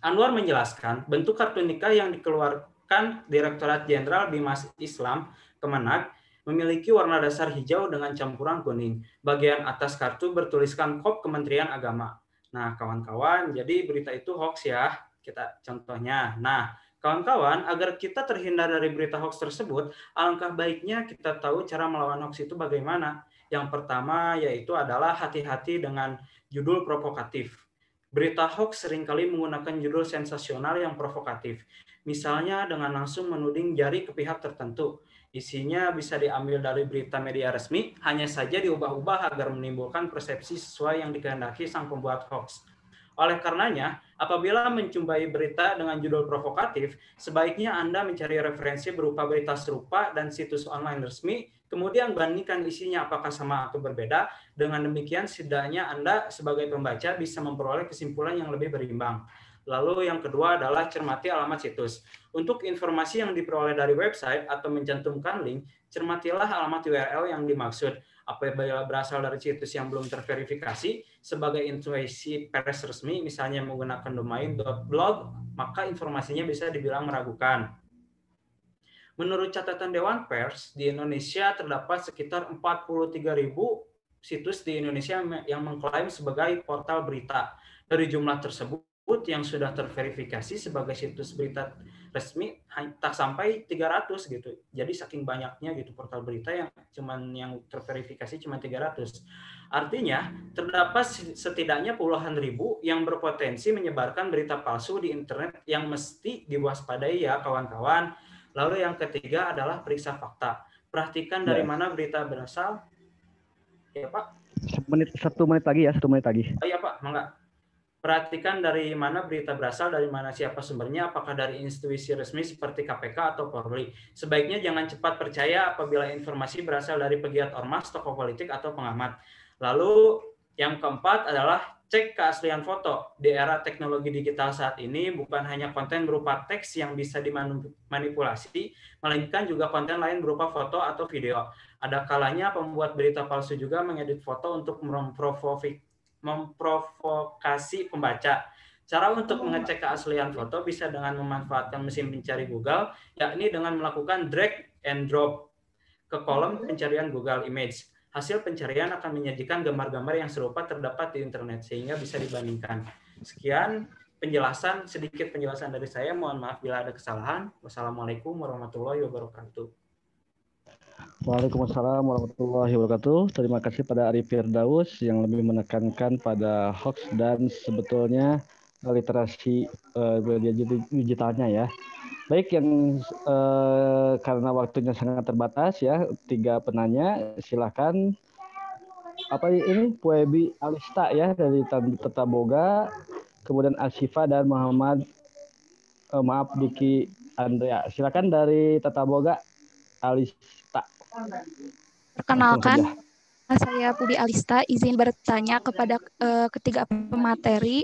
Speaker 9: Anwar menjelaskan bentuk kartu nikah yang dikeluarkan Direktorat Jenderal Bimas Islam Kemenag memiliki warna dasar hijau dengan campuran kuning. Bagian atas kartu bertuliskan KOP Kementerian Agama. Nah, kawan-kawan, jadi berita itu hoax ya. kita contohnya. Nah, kawan-kawan, agar kita terhindar dari berita hoax tersebut, alangkah baiknya kita tahu cara melawan hoax itu bagaimana. Yang pertama yaitu adalah hati-hati dengan judul provokatif. Berita hoax seringkali menggunakan judul sensasional yang provokatif. Misalnya dengan langsung menuding jari ke pihak tertentu. Isinya bisa diambil dari berita media resmi, hanya saja diubah-ubah agar menimbulkan persepsi sesuai yang dikehendaki sang pembuat hoax. Oleh karenanya, apabila menjumpai berita dengan judul provokatif, sebaiknya Anda mencari referensi berupa berita serupa dan situs online resmi, kemudian bandingkan isinya apakah sama atau berbeda. Dengan demikian, setidaknya Anda sebagai pembaca bisa memperoleh kesimpulan yang lebih berimbang. Lalu yang kedua adalah cermati alamat situs. Untuk informasi yang diperoleh dari website atau mencantumkan link, cermatilah alamat URL yang dimaksud. Apabila berasal dari situs yang belum terverifikasi sebagai instansi pers resmi, misalnya menggunakan domain .blog, maka informasinya bisa dibilang meragukan. Menurut catatan Dewan Pers, di Indonesia terdapat sekitar 43.000 situs di Indonesia yang mengklaim sebagai portal berita. Dari jumlah tersebut, yang sudah terverifikasi sebagai situs berita resmi tak sampai 300 gitu. Jadi saking banyaknya gitu portal berita yang terverifikasi cuma 300. Artinya terdapat setidaknya puluhan ribu yang berpotensi menyebarkan berita palsu di internet yang mesti diwaspadai ya kawan-kawan. Lalu yang ketiga adalah periksa fakta. Perhatikan dari mana berita berasal. Ya Pak.
Speaker 3: 1 menit lagi ya, 1 menit lagi.
Speaker 9: Oh iya Pak, mangga. Perhatikan dari mana berita berasal, dari mana siapa sumbernya, apakah dari institusi resmi seperti KPK atau Polri. Sebaiknya jangan cepat percaya apabila informasi berasal dari pegiat ormas, tokoh politik, atau pengamat. Lalu yang keempat adalah cek keaslian foto. Di era teknologi digital saat ini bukan hanya konten berupa teks yang bisa dimanipulasi, melainkan juga konten lain berupa foto atau video. Ada kalanya pembuat berita palsu juga mengedit foto untuk memprovokasi pembaca. Cara untuk mengecek keaslian foto bisa dengan memanfaatkan mesin pencari Google, yakni dengan melakukan drag and drop ke kolom pencarian Google Image. Hasil pencarian akan menyajikan gambar-gambar yang serupa terdapat di internet, sehingga bisa dibandingkan. Sekian sedikit penjelasan dari saya. Mohon maaf bila ada kesalahan. Wassalamualaikum warahmatullahi wabarakatuh.
Speaker 3: Waalaikumsalam warahmatullahi wabarakatuh. Terima kasih pada Ari Firdaus yang lebih menekankan pada hoax dan sebetulnya literasi media digitalnya ya. Baik, yang karena waktunya sangat terbatas ya, 3 penanya silakan. Apa ini? Puebi Alista ya dari Tetaboga, kemudian Asifa dan Muhammad Diki Andrea. Silakan dari Tetaboga, Alista.
Speaker 10: Perkenalkan, saya Pubi Alista, izin bertanya kepada ketiga pemateri,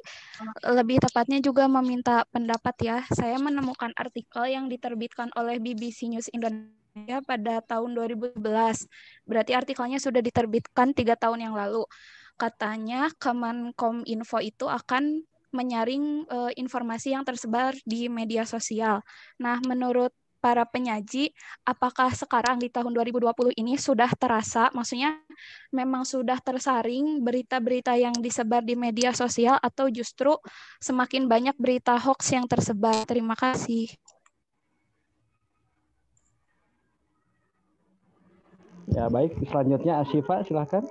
Speaker 10: lebih tepatnya juga meminta pendapat ya. Saya menemukan artikel yang diterbitkan oleh BBC News Indonesia pada tahun 2011. Berarti artikelnya sudah diterbitkan 3 tahun yang lalu. Katanya Kemenkominfo itu akan menyaring informasi yang tersebar di media sosial. Nah, menurut para penyaji, apakah sekarang di tahun 2020 ini sudah terasa, maksudnya memang sudah tersaring berita-berita yang disebar di media sosial atau justru semakin banyak berita hoax yang tersebar? Terima kasih.
Speaker 3: Ya baik, selanjutnya Asifa silakan.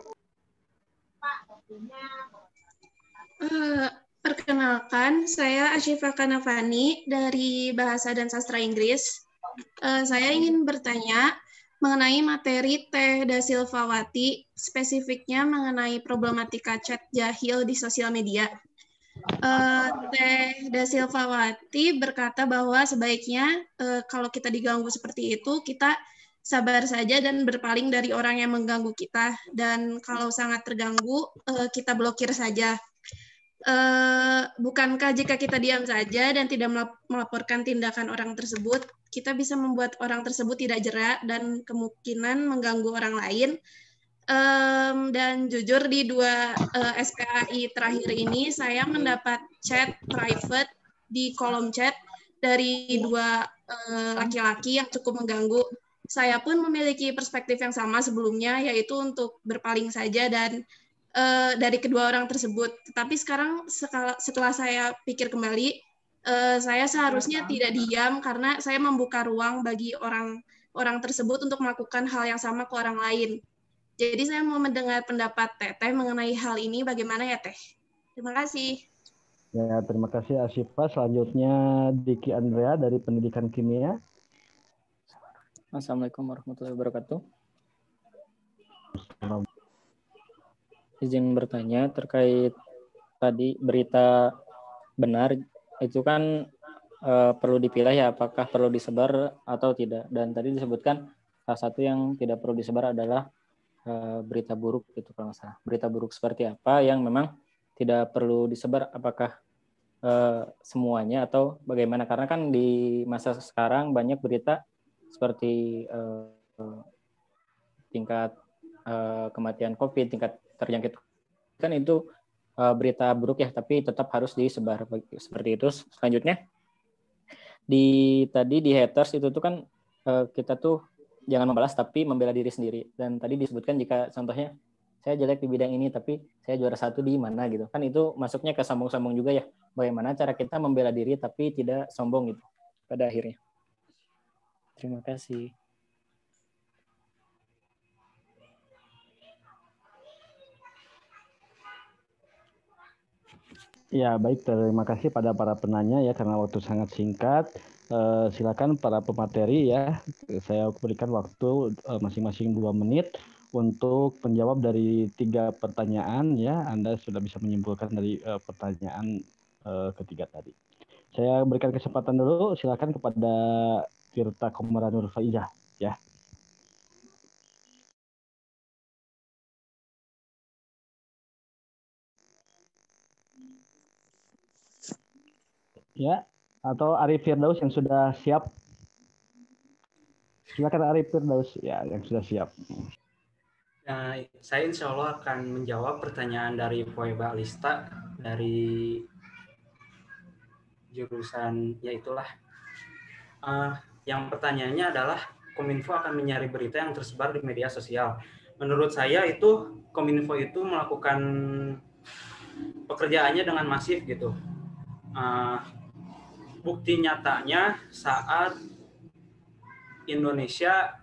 Speaker 11: Perkenalkan, saya Ashifa Kanavani dari Bahasa dan Sastra Inggris. Saya ingin bertanya mengenai materi Teh Da Silvawati, spesifiknya mengenai problematika chat jahil di sosial media. Teh Da Silvawati berkata bahwa sebaiknya kalau kita diganggu seperti itu, kita sabar saja dan berpaling dari orang yang mengganggu kita. Dan kalau sangat terganggu, kita blokir saja. Bukankah jika kita diam saja dan tidak melaporkan tindakan orang tersebut, kita bisa membuat orang tersebut tidak jerak dan kemungkinan mengganggu orang lain? Dan jujur di 2 SPAI terakhir ini, saya mendapat chat private di kolom chat dari 2 laki-laki yang cukup mengganggu. Saya pun memiliki perspektif yang sama sebelumnya, yaitu untuk berpaling saja dan dari kedua orang tersebut. Tetapi sekarang setelah saya pikir kembali, saya seharusnya tidak diam karena saya membuka ruang bagi orang tersebut untuk melakukan hal yang sama ke orang lain. Jadi saya mau mendengar pendapat Teteh mengenai hal ini, bagaimana ya Teh? Terima kasih.
Speaker 3: Ya, terima kasih Asyifa. Selanjutnya Diki Andrea dari Pendidikan Kimia.
Speaker 12: Assalamualaikum warahmatullahi wabarakatuh. Izin bertanya terkait tadi berita benar itu kan perlu dipilah ya, apakah perlu disebar atau tidak. Dan tadi disebutkan salah satu yang tidak perlu disebar adalah berita buruk gitu kalau nggak salah. Berita buruk seperti apa yang memang tidak perlu disebar, apakah semuanya atau bagaimana? Karena kan di masa sekarang banyak berita seperti tingkat kematian COVID, tingkat terjangkit kan itu berita buruk ya, tapi tetap harus disebar seperti itu. Selanjutnya tadi di haters itu tuh kan kita tuh jangan membalas tapi membela diri sendiri. Dan tadi disebutkan jika contohnya saya jelek di bidang ini tapi saya juara 1 di mana gitu. Kan itu masuknya ke sambung-sambung juga ya. Bagaimana cara kita membela diri tapi tidak sombong gitu pada akhirnya. Terima kasih.
Speaker 3: Ya, baik. Terima kasih pada para penanya ya, karena waktu sangat singkat. Silakan para pemateri ya, saya berikan waktu masing-masing 2 menit untuk menjawab dari 3 pertanyaan ya. Anda sudah bisa menyimpulkan dari pertanyaan ketiga tadi. Saya berikan kesempatan dulu, silakan kepada Tirta Komaranur Faizah ya. Ya, atau Arif Firdaus yang sudah siap. Silakan Arif Firdaus ya yang sudah siap.
Speaker 9: Saya insya Allah akan menjawab pertanyaan dari Poeba Alista dari jurusan yaitulah. Yang pertanyaannya adalah Kominfo akan menyaring berita yang tersebar di media sosial. Menurut saya itu Kominfo itu melakukan pekerjaannya dengan masif gitu. Bukti nyatanya saat Indonesia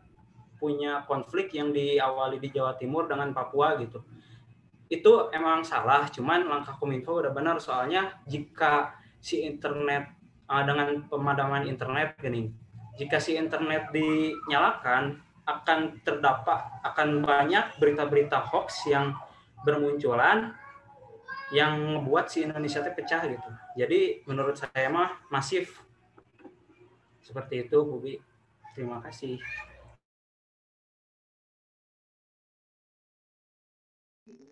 Speaker 9: punya konflik yang diawali di Jawa Timur dengan Papua gitu. Itu emang salah, cuman langkah Kominfo udah benar, soalnya jika si internet dengan pemadaman internet gini, jika si internet dinyalakan akan banyak berita-berita hoax yang bermunculan yang membuat si Indonesia pecah gitu. Jadi menurut saya mah masif. Seperti itu, Bubi. Terima kasih.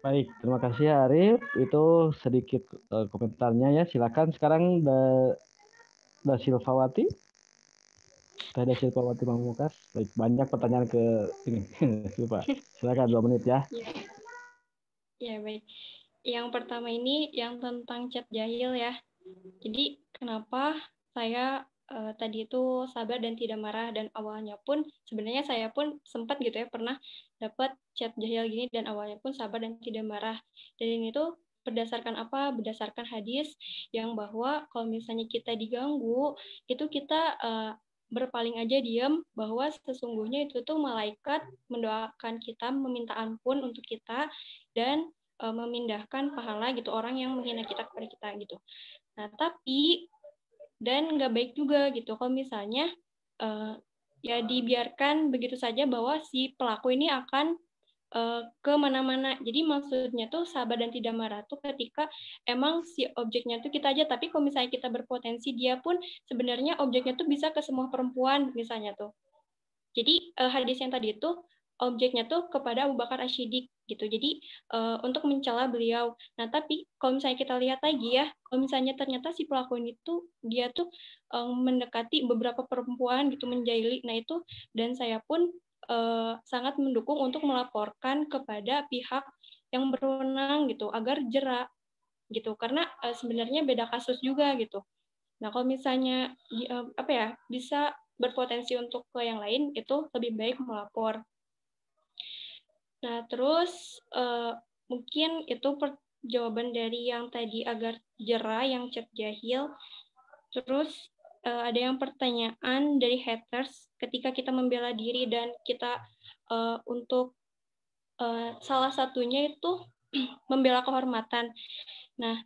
Speaker 3: Baik, terima kasih Arif. Itu sedikit komentarnya ya. Silakan sekarang Da Silvawati. Teh Silvawati Pamungkas. Baik, banyak pertanyaan ke ini. Lupa. Silakan 2 menit ya.
Speaker 7: Ya, baik. Yang pertama ini yang tentang chat jahil ya. Jadi kenapa saya tadi itu sabar dan tidak marah, dan awalnya pun sebenarnya saya pun sempat gitu ya pernah dapat chat jahil gini dan awalnya pun sabar dan tidak marah. Dan ini tuh berdasarkan apa? Berdasarkan hadis yang bahwa kalau misalnya kita diganggu itu kita berpaling aja diam, bahwa sesungguhnya itu tuh malaikat mendoakan kita, meminta ampun untuk kita dan memindahkan pahala gitu orang yang menghina kita kepada kita gitu. Nah tapi dan nggak baik juga gitu kalau misalnya ya dibiarkan begitu saja bahwa si pelaku ini akan ke mana-mana. Jadi maksudnya tuh sabar dan tidak marah tuh ketika emang si objeknya tuh kita aja, tapi kalau misalnya kita berpotensi dia pun sebenarnya objeknya tuh bisa ke semua perempuan misalnya tuh. Jadi hadis yang tadi itu objeknya tuh kepada Abu Bakar Asy-Siddiq gitu. Jadi untuk mencela beliau. Nah, tapi kalau misalnya kita lihat lagi ya, kalau misalnya ternyata si pelaku ini tuh dia tuh mendekati beberapa perempuan gitu, menjahili. Nah, itu dan saya pun sangat mendukung untuk melaporkan kepada pihak yang berwenang gitu agar jera gitu. Karena sebenarnya beda kasus juga gitu. Nah, kalau misalnya bisa berpotensi untuk ke yang lain, itu lebih baik melapor. Nah, terus mungkin itu jawaban dari yang tadi agar jera yang chat jahil. Terus ada yang pertanyaan dari haters ketika kita membela diri dan kita untuk salah satunya itu membela kehormatan. Nah,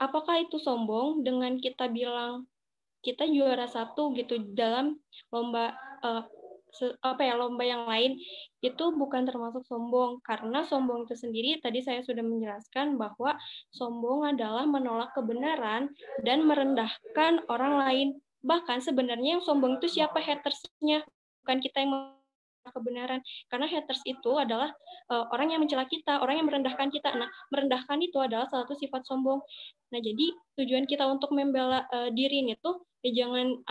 Speaker 7: apakah itu sombong dengan kita bilang kita juara 1 gitu dalam lomba lomba yang lain? Itu bukan termasuk sombong, karena sombong itu sendiri tadi saya sudah menjelaskan bahwa sombong adalah menolak kebenaran dan merendahkan orang lain. Bahkan sebenarnya yang sombong itu siapa? Hatersnya, bukan kita yang kebenaran, karena haters itu adalah orang yang mencela kita, orang yang merendahkan kita. Nah, merendahkan itu adalah salah satu sifat sombong. Nah, jadi tujuan kita untuk membela diri ini tuh ya jangan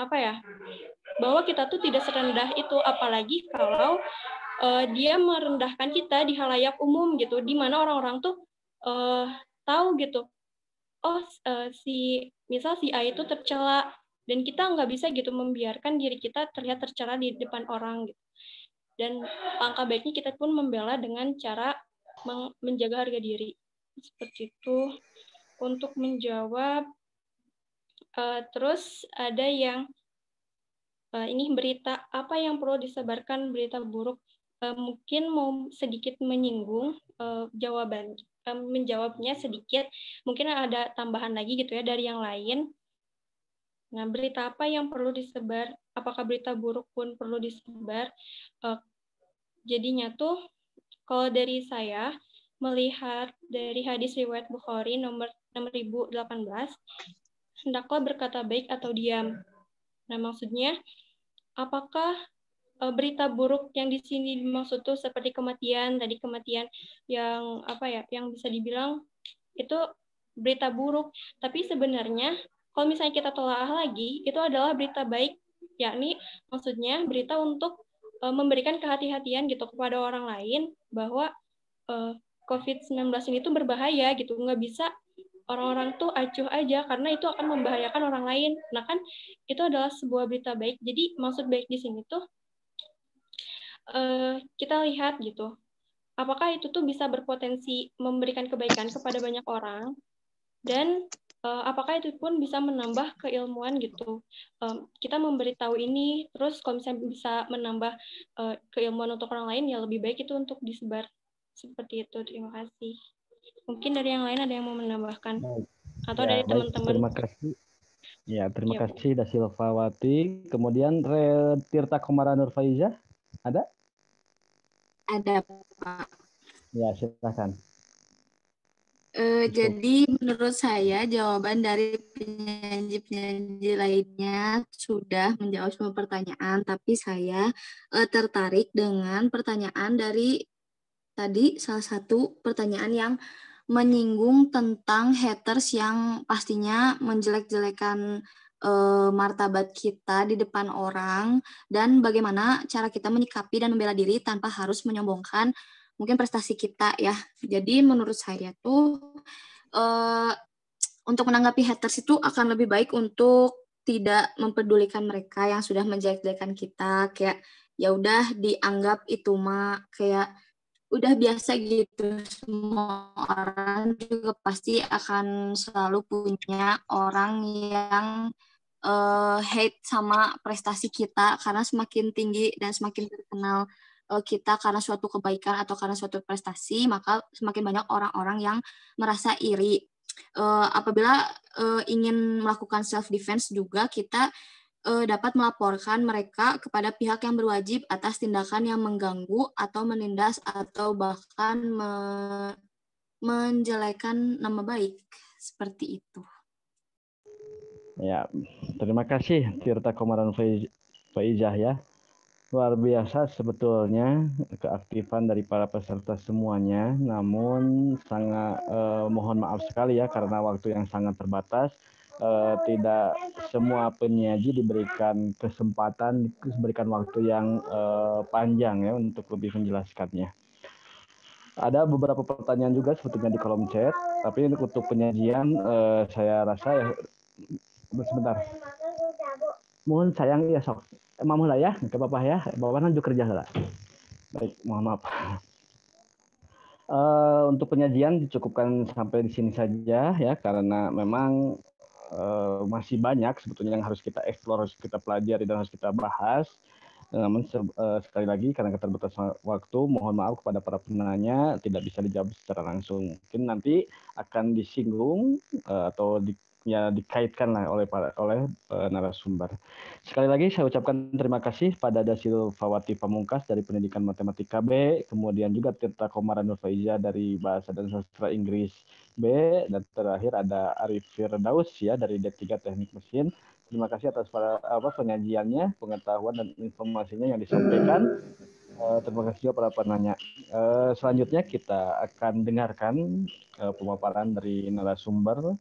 Speaker 7: bahwa kita tuh tidak serendah itu, apalagi kalau dia merendahkan kita di halayak umum gitu, di mana orang-orang tuh tahu gitu, misal si A itu tercela, dan kita nggak bisa gitu membiarkan diri kita terlihat tercela di depan orang gitu. Dan langkah baiknya kita pun membela dengan cara menjaga harga diri. Seperti itu. Untuk menjawab, terus ada yang ini berita apa yang perlu disebarkan berita buruk. Mungkin mau sedikit menyinggung menjawabnya sedikit. Mungkin ada tambahan lagi gitu ya dari yang lain. Nah, berita apa yang perlu disebar? Apakah berita buruk pun perlu disebar? Jadinya tuh, kalau dari saya, melihat dari hadis riwayat Bukhari nomor 6018, hendaklah berkata baik atau diam. Nah, maksudnya, apakah berita buruk yang di sini dimaksud tuh seperti kematian, tadi kematian yang yang bisa dibilang itu berita buruk, tapi sebenarnya kalau misalnya kita telaah lagi, itu adalah berita baik, yakni maksudnya berita untuk memberikan kehati-hatian gitu kepada orang lain bahwa COVID-19 ini tuh berbahaya gitu, nggak bisa orang-orang tuh acuh aja karena itu akan membahayakan orang lain. Nah kan itu adalah sebuah berita baik. Jadi maksud baik di sini tuh kita lihat gitu, apakah itu tuh bisa berpotensi memberikan kebaikan kepada banyak orang, dan apakah itu pun bisa menambah keilmuan gitu. Kita memberitahu ini, terus kalau misalnya bisa menambah keilmuan untuk orang lain, ya lebih baik itu untuk disebar. Seperti itu, terima kasih. Mungkin dari yang lain ada yang mau menambahkan. Atau
Speaker 3: ya,
Speaker 7: dari teman-teman.
Speaker 3: Terima kasih. Ya, terima kasih Dasilvawati. Kemudian Tirta Komara Nurfaiza, ada?
Speaker 8: Ada, Pak.
Speaker 3: Ya, silakan.
Speaker 8: Jadi menurut saya jawaban dari penyaji-penyaji lainnya sudah menjawab semua pertanyaan, tapi saya tertarik dengan pertanyaan dari tadi, salah satu pertanyaan yang menyinggung tentang haters yang pastinya menjelek-jelekan martabat kita di depan orang, dan bagaimana cara kita menyikapi dan membela diri tanpa harus menyombongkan mungkin prestasi kita ya. Jadi menurut saya tuh untuk menanggapi haters itu akan lebih baik untuk tidak mempedulikan mereka yang sudah menjelek-jelekan kita, kayak ya udah dianggap itu mah kayak udah biasa gitu. Semua orang juga pasti akan selalu punya orang yang hate sama prestasi kita, karena semakin tinggi dan semakin terkenal kita karena suatu kebaikan atau karena suatu prestasi, maka semakin banyak orang-orang yang merasa iri. Apabila ingin melakukan self defense juga, kita dapat melaporkan mereka kepada pihak yang berwajib atas tindakan yang mengganggu atau menindas atau bahkan menjelekan nama baik. Seperti itu.
Speaker 3: Ya, terima kasih Tirta Komaran Faizah ya. Luar biasa sebetulnya keaktifan dari para peserta semuanya, namun sangat mohon maaf sekali ya karena waktu yang sangat terbatas. Tidak semua penyaji diberikan kesempatan, diberikan waktu yang panjang ya untuk lebih menjelaskannya. Ada beberapa pertanyaan juga sebetulnya di kolom chat, tapi untuk penyajian saya rasa ya sebentar. Mohon sayang ya sok. Mamulah ya, ke Bapak ya. Bapak nanti kerja lah. Baik, mohon maaf. Untuk penyajian dicukupkan sampai di sini saja ya, karena memang masih banyak sebetulnya yang harus kita eksplor, harus kita pelajari dan harus kita bahas. Namun sekali lagi karena keterbatasan waktu, mohon maaf kepada para penanya tidak bisa dijawab secara langsung. Mungkin nanti akan disinggung atau dikaitkan lah oleh narasumber. Sekali lagi saya ucapkan terima kasih pada Dasil Fawati Pamungkas dari Pendidikan Matematika B, kemudian juga Tirta Komara Nur Faiza dari Bahasa dan Sastra Inggris B, dan terakhir ada Arif Firdaus ya dari D3 Teknik Mesin. Terima kasih atas penyajiannya, pengetahuan dan informasinya yang disampaikan. Terima kasih juga para penanya. Selanjutnya kita akan dengarkan pemaparan dari narasumber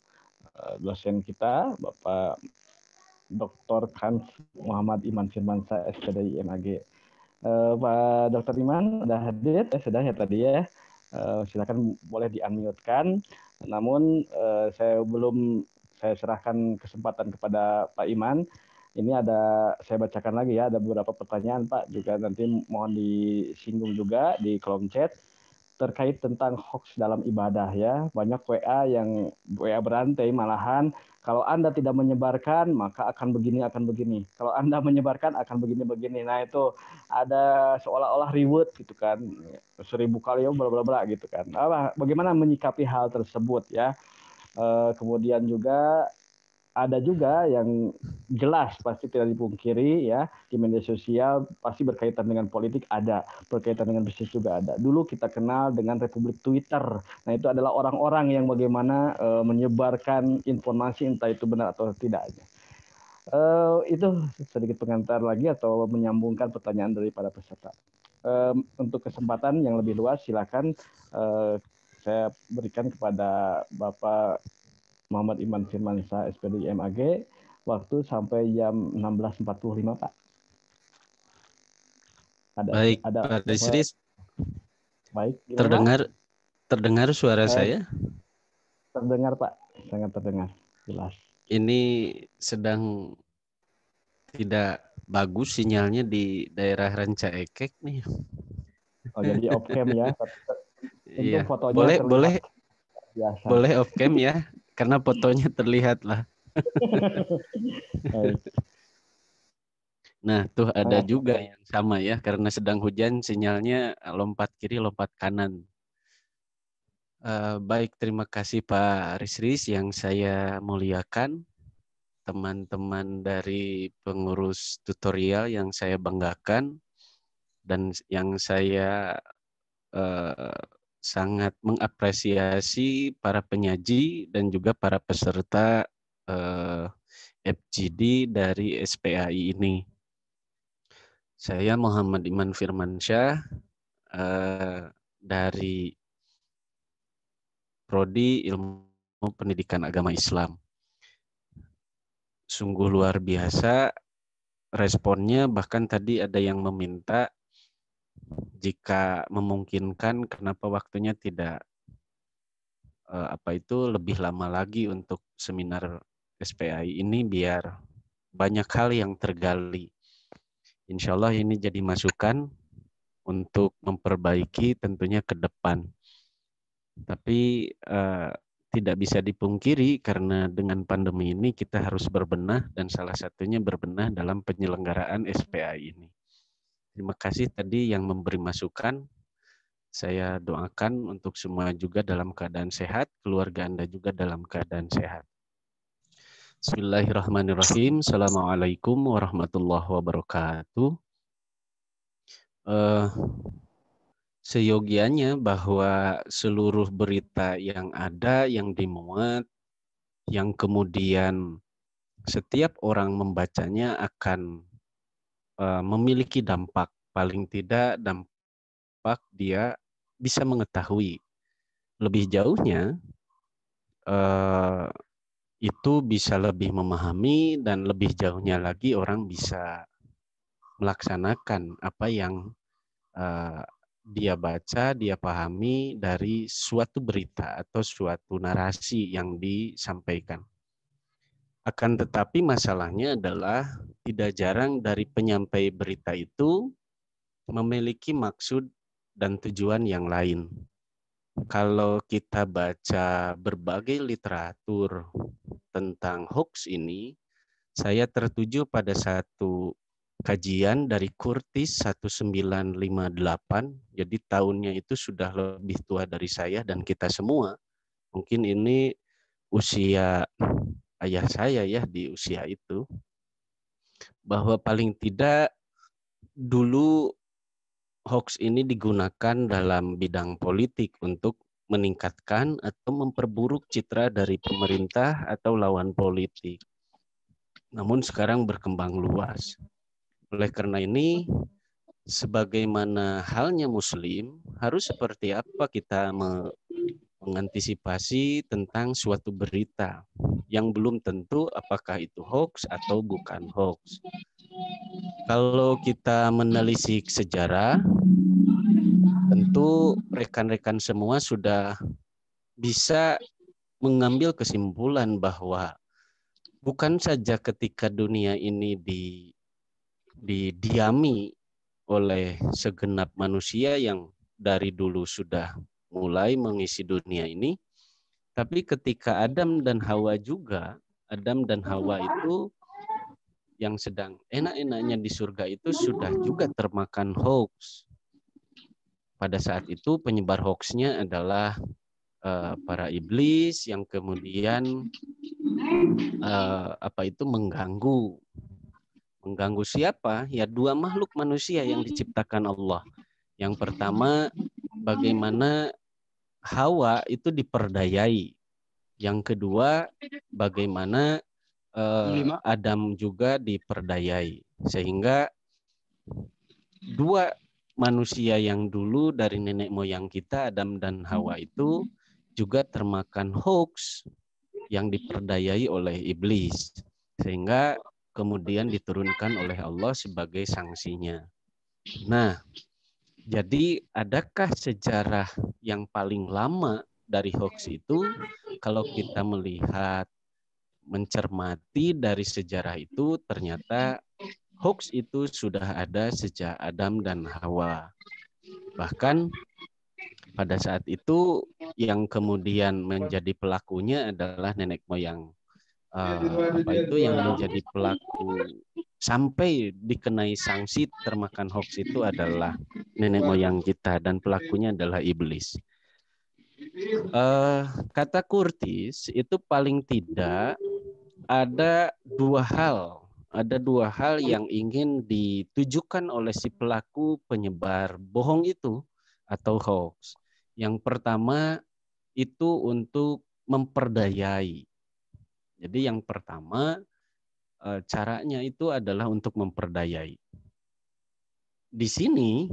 Speaker 3: dosen kita, Bapak Dr. Kans Muhammad Iman Firmansyah, SPDI MAG. Pak Dr. Iman sudah hadir, sudah ya tadi ya. Silakan boleh di-unmute-kan. Namun saya serahkan kesempatan kepada Pak Iman. Ini saya bacakan lagi ya, ada beberapa pertanyaan Pak, juga nanti mohon disinggung juga di kolom chat terkait tentang hoax dalam ibadah ya. Banyak WA berantai malahan, kalau Anda tidak menyebarkan maka akan begini. Kalau Anda menyebarkan akan begini. Nah itu ada seolah-olah ribut gitu kan. 1000 kali bla bla bla gitu kan. Bagaimana menyikapi hal tersebut ya. Kemudian juga ada juga yang jelas pasti tidak dipungkiri ya, di media sosial pasti berkaitan dengan politik ada, berkaitan dengan bisnis juga ada. Dulu kita kenal dengan Republik Twitter. Nah itu adalah orang-orang yang bagaimana menyebarkan informasi entah itu benar atau tidak. Itu sedikit pengantar lagi atau menyambungkan pertanyaan dari para peserta. Untuk kesempatan yang lebih luas silakan saya berikan kepada Bapak Muhammad Iman Firmansyah, SPDI MAG, waktu sampai jam 16.45, Pak.
Speaker 13: Baik, Pak Risris.
Speaker 3: Baik. Gimana,
Speaker 13: terdengar suara saya?
Speaker 3: Terdengar, Pak. Sangat terdengar. Jelas.
Speaker 13: Ini sedang tidak bagus sinyalnya di daerah Ranca Ekek nih.
Speaker 3: Oh, jadi off cam ya.
Speaker 13: Iya.
Speaker 3: Fotonya
Speaker 13: boleh off cam ya. Karena fotonya terlihat lah. Nah, tuh ada juga yang sama ya. Karena sedang hujan, sinyalnya lompat kiri, lompat kanan. Baik, terima kasih Pak Risris yang saya muliakan. Teman-teman dari pengurus tutorial yang saya banggakan. Dan yang saya sangat mengapresiasi para penyaji dan juga para peserta FGD dari SPAI ini. Saya Muhammad Iman Firmansyah dari Prodi Ilmu Pendidikan Agama Islam. Sungguh luar biasa responnya, bahkan tadi ada yang meminta jika memungkinkan kenapa waktunya tidak lebih lama lagi untuk seminar SPAI ini biar banyak hal yang tergali. Insya Allah ini jadi masukan untuk memperbaiki tentunya ke depan. Tapi tidak bisa dipungkiri karena dengan pandemi ini kita harus berbenah dan salah satunya berbenah dalam penyelenggaraan SPAI ini. Terima kasih tadi yang memberi masukan. Saya doakan untuk semua juga dalam keadaan sehat, keluarga Anda juga dalam keadaan sehat. Bismillahirrahmanirrahim. Assalamualaikum warahmatullahi wabarakatuh. Seyogianya bahwa seluruh berita yang ada, yang dimuat, yang kemudian setiap orang membacanya akan memiliki dampak, paling tidak dampak dia bisa mengetahui. Lebih jauhnya itu bisa lebih memahami dan lebih jauhnya lagi orang bisa melaksanakan apa yang dia baca, dia pahami dari suatu berita atau suatu narasi yang disampaikan. Akan tetapi masalahnya adalah tidak jarang dari penyampai berita itu memiliki maksud dan tujuan yang lain. kalau kita baca berbagai literatur tentang hoax ini, saya tertuju pada satu kajian dari Curtis 1958. Jadi tahunnya itu sudah lebih tua dari saya dan kita semua. Mungkin ini usia ayah saya ya di usia itu. Bahwa paling tidak dulu hoax ini digunakan dalam bidang politik untuk meningkatkan atau memperburuk citra dari pemerintah atau lawan politik. Namun sekarang berkembang luas. Oleh karena ini, sebagaimana halnya Muslim, harus seperti apa kita mengantisipasi tentang suatu berita yang belum tentu apakah itu hoax atau bukan hoax. Kalau kita menelisik sejarah, tentu rekan-rekan semua sudah bisa mengambil kesimpulan bahwa bukan saja ketika dunia ini didiami oleh segenap manusia yang dari dulu sudah mulai mengisi dunia ini, tapi ketika Adam dan Hawa juga, Adam dan Hawa itu yang sedang enak-enaknya di surga itu sudah juga termakan hoax. Pada saat itu penyebar hoaxnya adalah para iblis yang kemudian mengganggu siapa? Ya dua makhluk manusia yang diciptakan Allah. Yang pertama, bagaimana Hawa itu diperdayai. Yang kedua, bagaimana Adam juga diperdayai. Sehingga dua manusia yang dulu dari nenek moyang kita, Adam dan Hawa itu juga termakan hoax yang diperdayai oleh iblis. Sehingga kemudian diturunkan oleh Allah sebagai sanksinya. Nah, jadi adakah sejarah yang paling lama dari hoax itu? Kalau kita melihat, mencermati dari sejarah itu, ternyata hoax itu sudah ada sejak Adam dan Hawa. Bahkan pada saat itu yang kemudian menjadi pelakunya adalah nenek moyang. Yang menjadi pelaku sampai dikenai sanksi termakan hoax itu adalah nenek moyang kita dan pelakunya adalah iblis. Kata Curtis itu paling tidak ada dua hal yang ingin ditujukan oleh si pelaku penyebar bohong itu atau hoax. Yang pertama itu untuk memperdayai. Jadi yang pertama caranya itu adalah untuk memperdayai. Di sini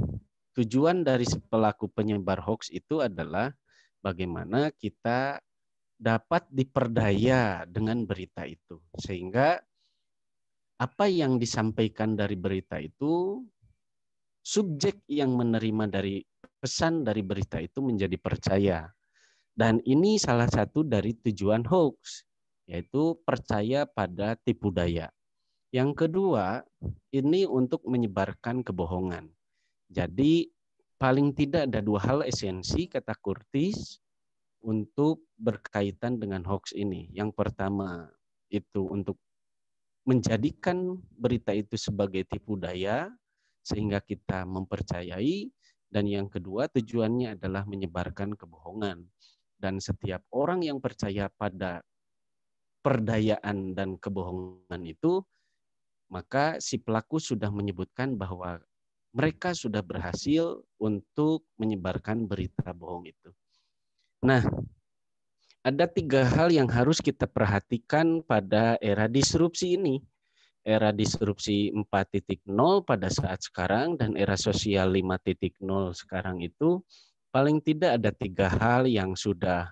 Speaker 13: tujuan dari pelaku penyebar hoax itu adalah bagaimana kita dapat diperdaya dengan berita itu. Sehingga apa yang disampaikan dari berita itu, subjek yang menerima dari pesan dari berita itu menjadi percaya. Dan ini salah satu dari tujuan hoax, yaitu percaya pada tipu daya. Yang kedua, ini untuk menyebarkan kebohongan. Jadi paling tidak ada dua hal esensi kata Curtis untuk berkaitan dengan hoax ini. Yang pertama itu untuk menjadikan berita itu sebagai tipu daya sehingga kita mempercayai, dan yang kedua tujuannya adalah menyebarkan kebohongan. Dan setiap orang yang percaya pada perdayaan dan kebohongan itu, maka si pelaku sudah menyebutkan bahwa mereka sudah berhasil untuk menyebarkan berita bohong itu. Nah, ada tiga hal yang harus kita perhatikan pada era disrupsi ini. Era disrupsi 4.0 pada saat sekarang dan era sosial 5.0 sekarang itu, paling tidak ada tiga hal yang sudah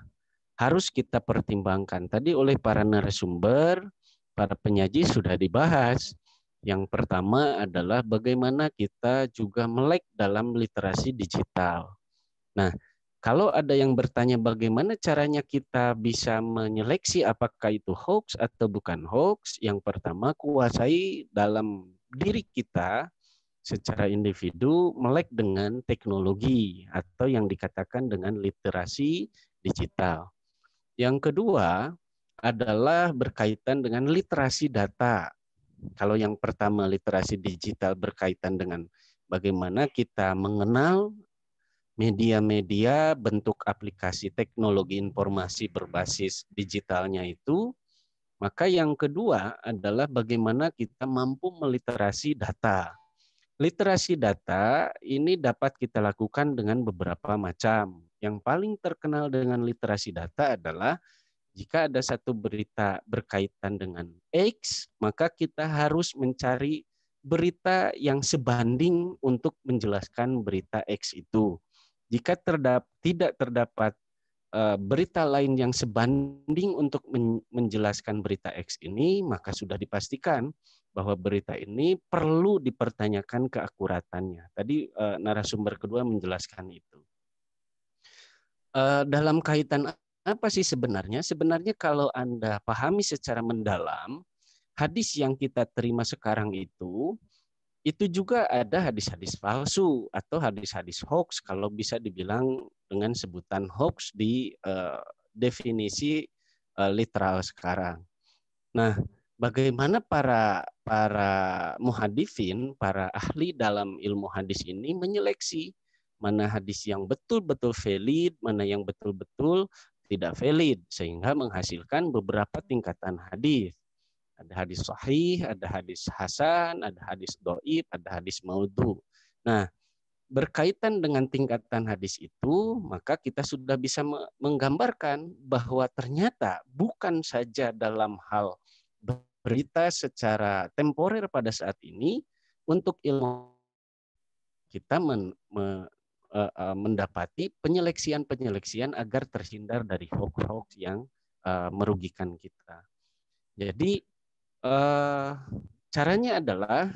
Speaker 13: harus kita pertimbangkan. Tadi oleh para narasumber, para penyaji sudah dibahas. Yang pertama adalah bagaimana kita juga melek dalam literasi digital. Nah, kalau ada yang bertanya bagaimana caranya kita bisa menyeleksi apakah itu hoax atau bukan hoax, yang pertama kuasai dalam diri kita secara individu melek dengan teknologi atau yang dikatakan dengan literasi digital. Yang kedua adalah berkaitan dengan literasi data. Kalau yang pertama literasi digital berkaitan dengan bagaimana kita mengenal media-media bentuk aplikasi teknologi informasi berbasis digitalnya itu, maka yang kedua adalah bagaimana kita mampu meliterasi data. Literasi data ini dapat kita lakukan dengan beberapa macam. Yang paling terkenal dengan literasi data adalah jika ada satu berita berkaitan dengan X, maka kita harus mencari berita yang sebanding untuk menjelaskan berita X itu. Jika tidak terdapat berita lain yang sebanding untuk menjelaskan berita X ini, maka sudah dipastikan bahwa berita ini perlu dipertanyakan keakuratannya. Tadi narasumber kedua menjelaskan itu. Dalam kaitan apa sih sebenarnya? Sebenarnya kalau Anda pahami secara mendalam, hadis yang kita terima sekarang itu juga ada hadis-hadis palsu atau hadis-hadis hoax kalau bisa dibilang dengan sebutan hoax di definisi literal sekarang. Nah, bagaimana para muhadifin, para ahli dalam ilmu hadis ini menyeleksi mana hadis yang betul-betul valid, mana yang betul-betul tidak valid, sehingga menghasilkan beberapa tingkatan hadis. Ada hadis sahih, ada hadis hasan, ada hadis dhaif, ada hadis maudhu. Nah, berkaitan dengan tingkatan hadis itu, maka kita sudah bisa menggambarkan bahwa ternyata bukan saja dalam hal berita secara temporer pada saat ini, untuk ilmu kita mendapati penyeleksian agar terhindar dari hoax-hoax yang merugikan kita. Jadi caranya adalah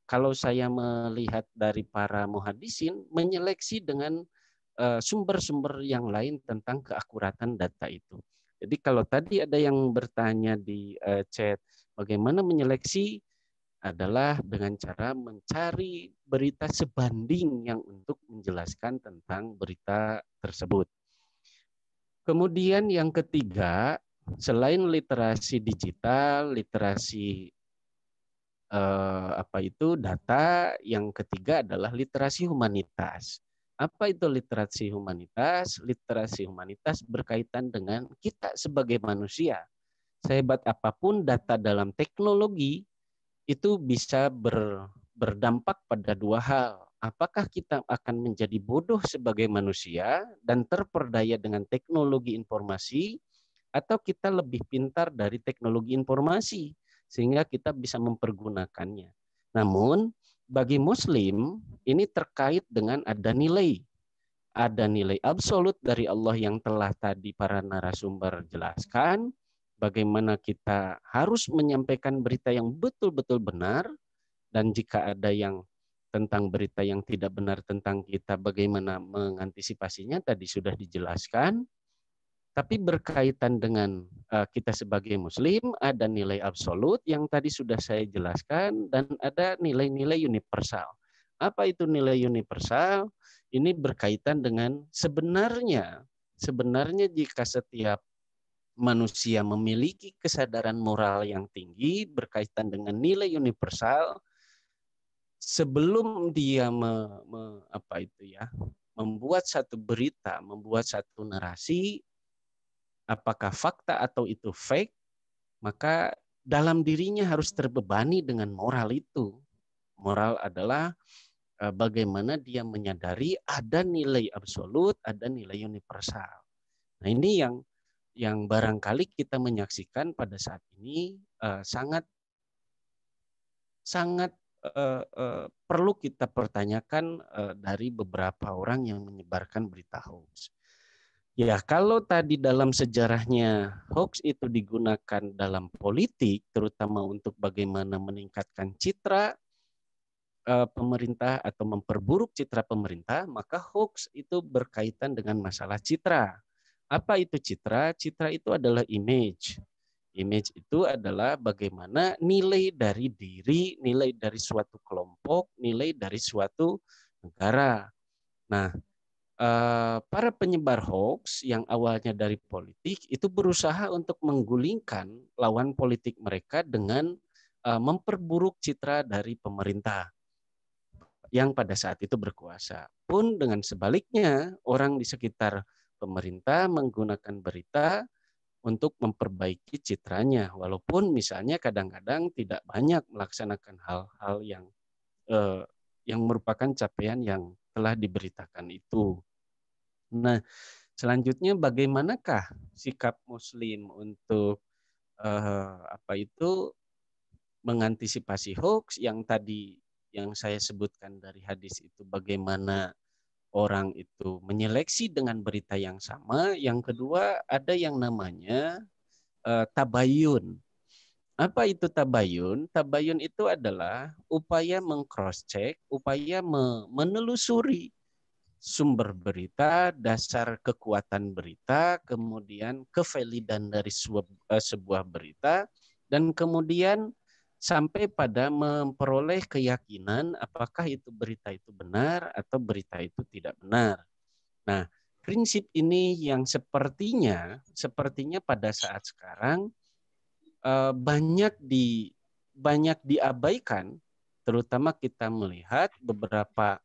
Speaker 13: kalau saya melihat dari para muhadisin menyeleksi dengan sumber-sumber yang lain tentang keakuratan data itu. Jadi kalau tadi ada yang bertanya di chat bagaimana menyeleksi adalah dengan cara mencari berita sebanding yang untuk menjelaskan tentang berita tersebut. Kemudian yang ketiga, selain literasi digital, literasi data, yang ketiga adalah literasi humanitas. Apa itu literasi humanitas? Literasi humanitas berkaitan dengan kita sebagai manusia. Sehebat apapun data dalam teknologi itu bisa berdampak pada dua hal. Apakah kita akan menjadi bodoh sebagai manusia dan terperdaya dengan teknologi informasi, atau kita lebih pintar dari teknologi informasi sehingga kita bisa mempergunakannya. Namun bagi Muslim ini terkait dengan ada nilai absolut dari Allah yang telah tadi para narasumber jelaskan, bagaimana kita harus menyampaikan berita yang betul-betul benar, dan jika ada yang tentang berita yang tidak benar tentang kita, bagaimana mengantisipasinya tadi sudah dijelaskan. Tapi berkaitan dengan kita sebagai Muslim, ada nilai absolut yang tadi sudah saya jelaskan, dan ada nilai-nilai universal. Apa itu nilai universal? Ini berkaitan dengan sebenarnya jika setiap manusia memiliki kesadaran moral yang tinggi berkaitan dengan nilai universal, sebelum dia membuat satu berita, membuat satu narasi, apakah fakta atau itu fake, maka dalam dirinya harus terbebani dengan moral itu. Moral adalah bagaimana dia menyadari ada nilai absolut, ada nilai universal. Nah, ini yang barangkali kita menyaksikan pada saat ini sangat perlu kita pertanyakan dari beberapa orang yang menyebarkan berita hoax. Ya, kalau tadi dalam sejarahnya hoax itu digunakan dalam politik, terutama untuk bagaimana meningkatkan citra pemerintah atau memperburuk citra pemerintah, maka hoax itu berkaitan dengan masalah citra. Apa itu citra? Citra itu adalah image. Image itu adalah bagaimana nilai dari diri, nilai dari suatu kelompok, nilai dari suatu negara. Nah, para penyebar hoax yang awalnya dari politik itu berusaha untuk menggulingkan lawan politik mereka dengan memperburuk citra dari pemerintah yang pada saat itu berkuasa. Pun dengan sebaliknya, orang di sekitar pemerintah menggunakan berita untuk memperbaiki citranya, walaupun misalnya kadang-kadang tidak banyak melaksanakan hal-hal yang merupakan capaian yang telah diberitakan itu. Nah, selanjutnya bagaimanakah sikap Muslim untuk mengantisipasi hoax yang tadi yang saya sebutkan dari hadis itu, bagaimana orang itu menyeleksi dengan berita yang sama. Yang kedua, ada yang namanya tabayun. Apa itu tabayun? Tabayun itu adalah upaya meng-cross-check, upaya menelusuri sumber berita, dasar kekuatan berita, kemudian kevalidan dari sebuah berita, dan kemudian sampai pada memperoleh keyakinan apakah itu berita itu benar atau berita itu tidak benar. Nah, prinsip ini yang sepertinya pada saat sekarang banyak diabaikan, terutama kita melihat beberapa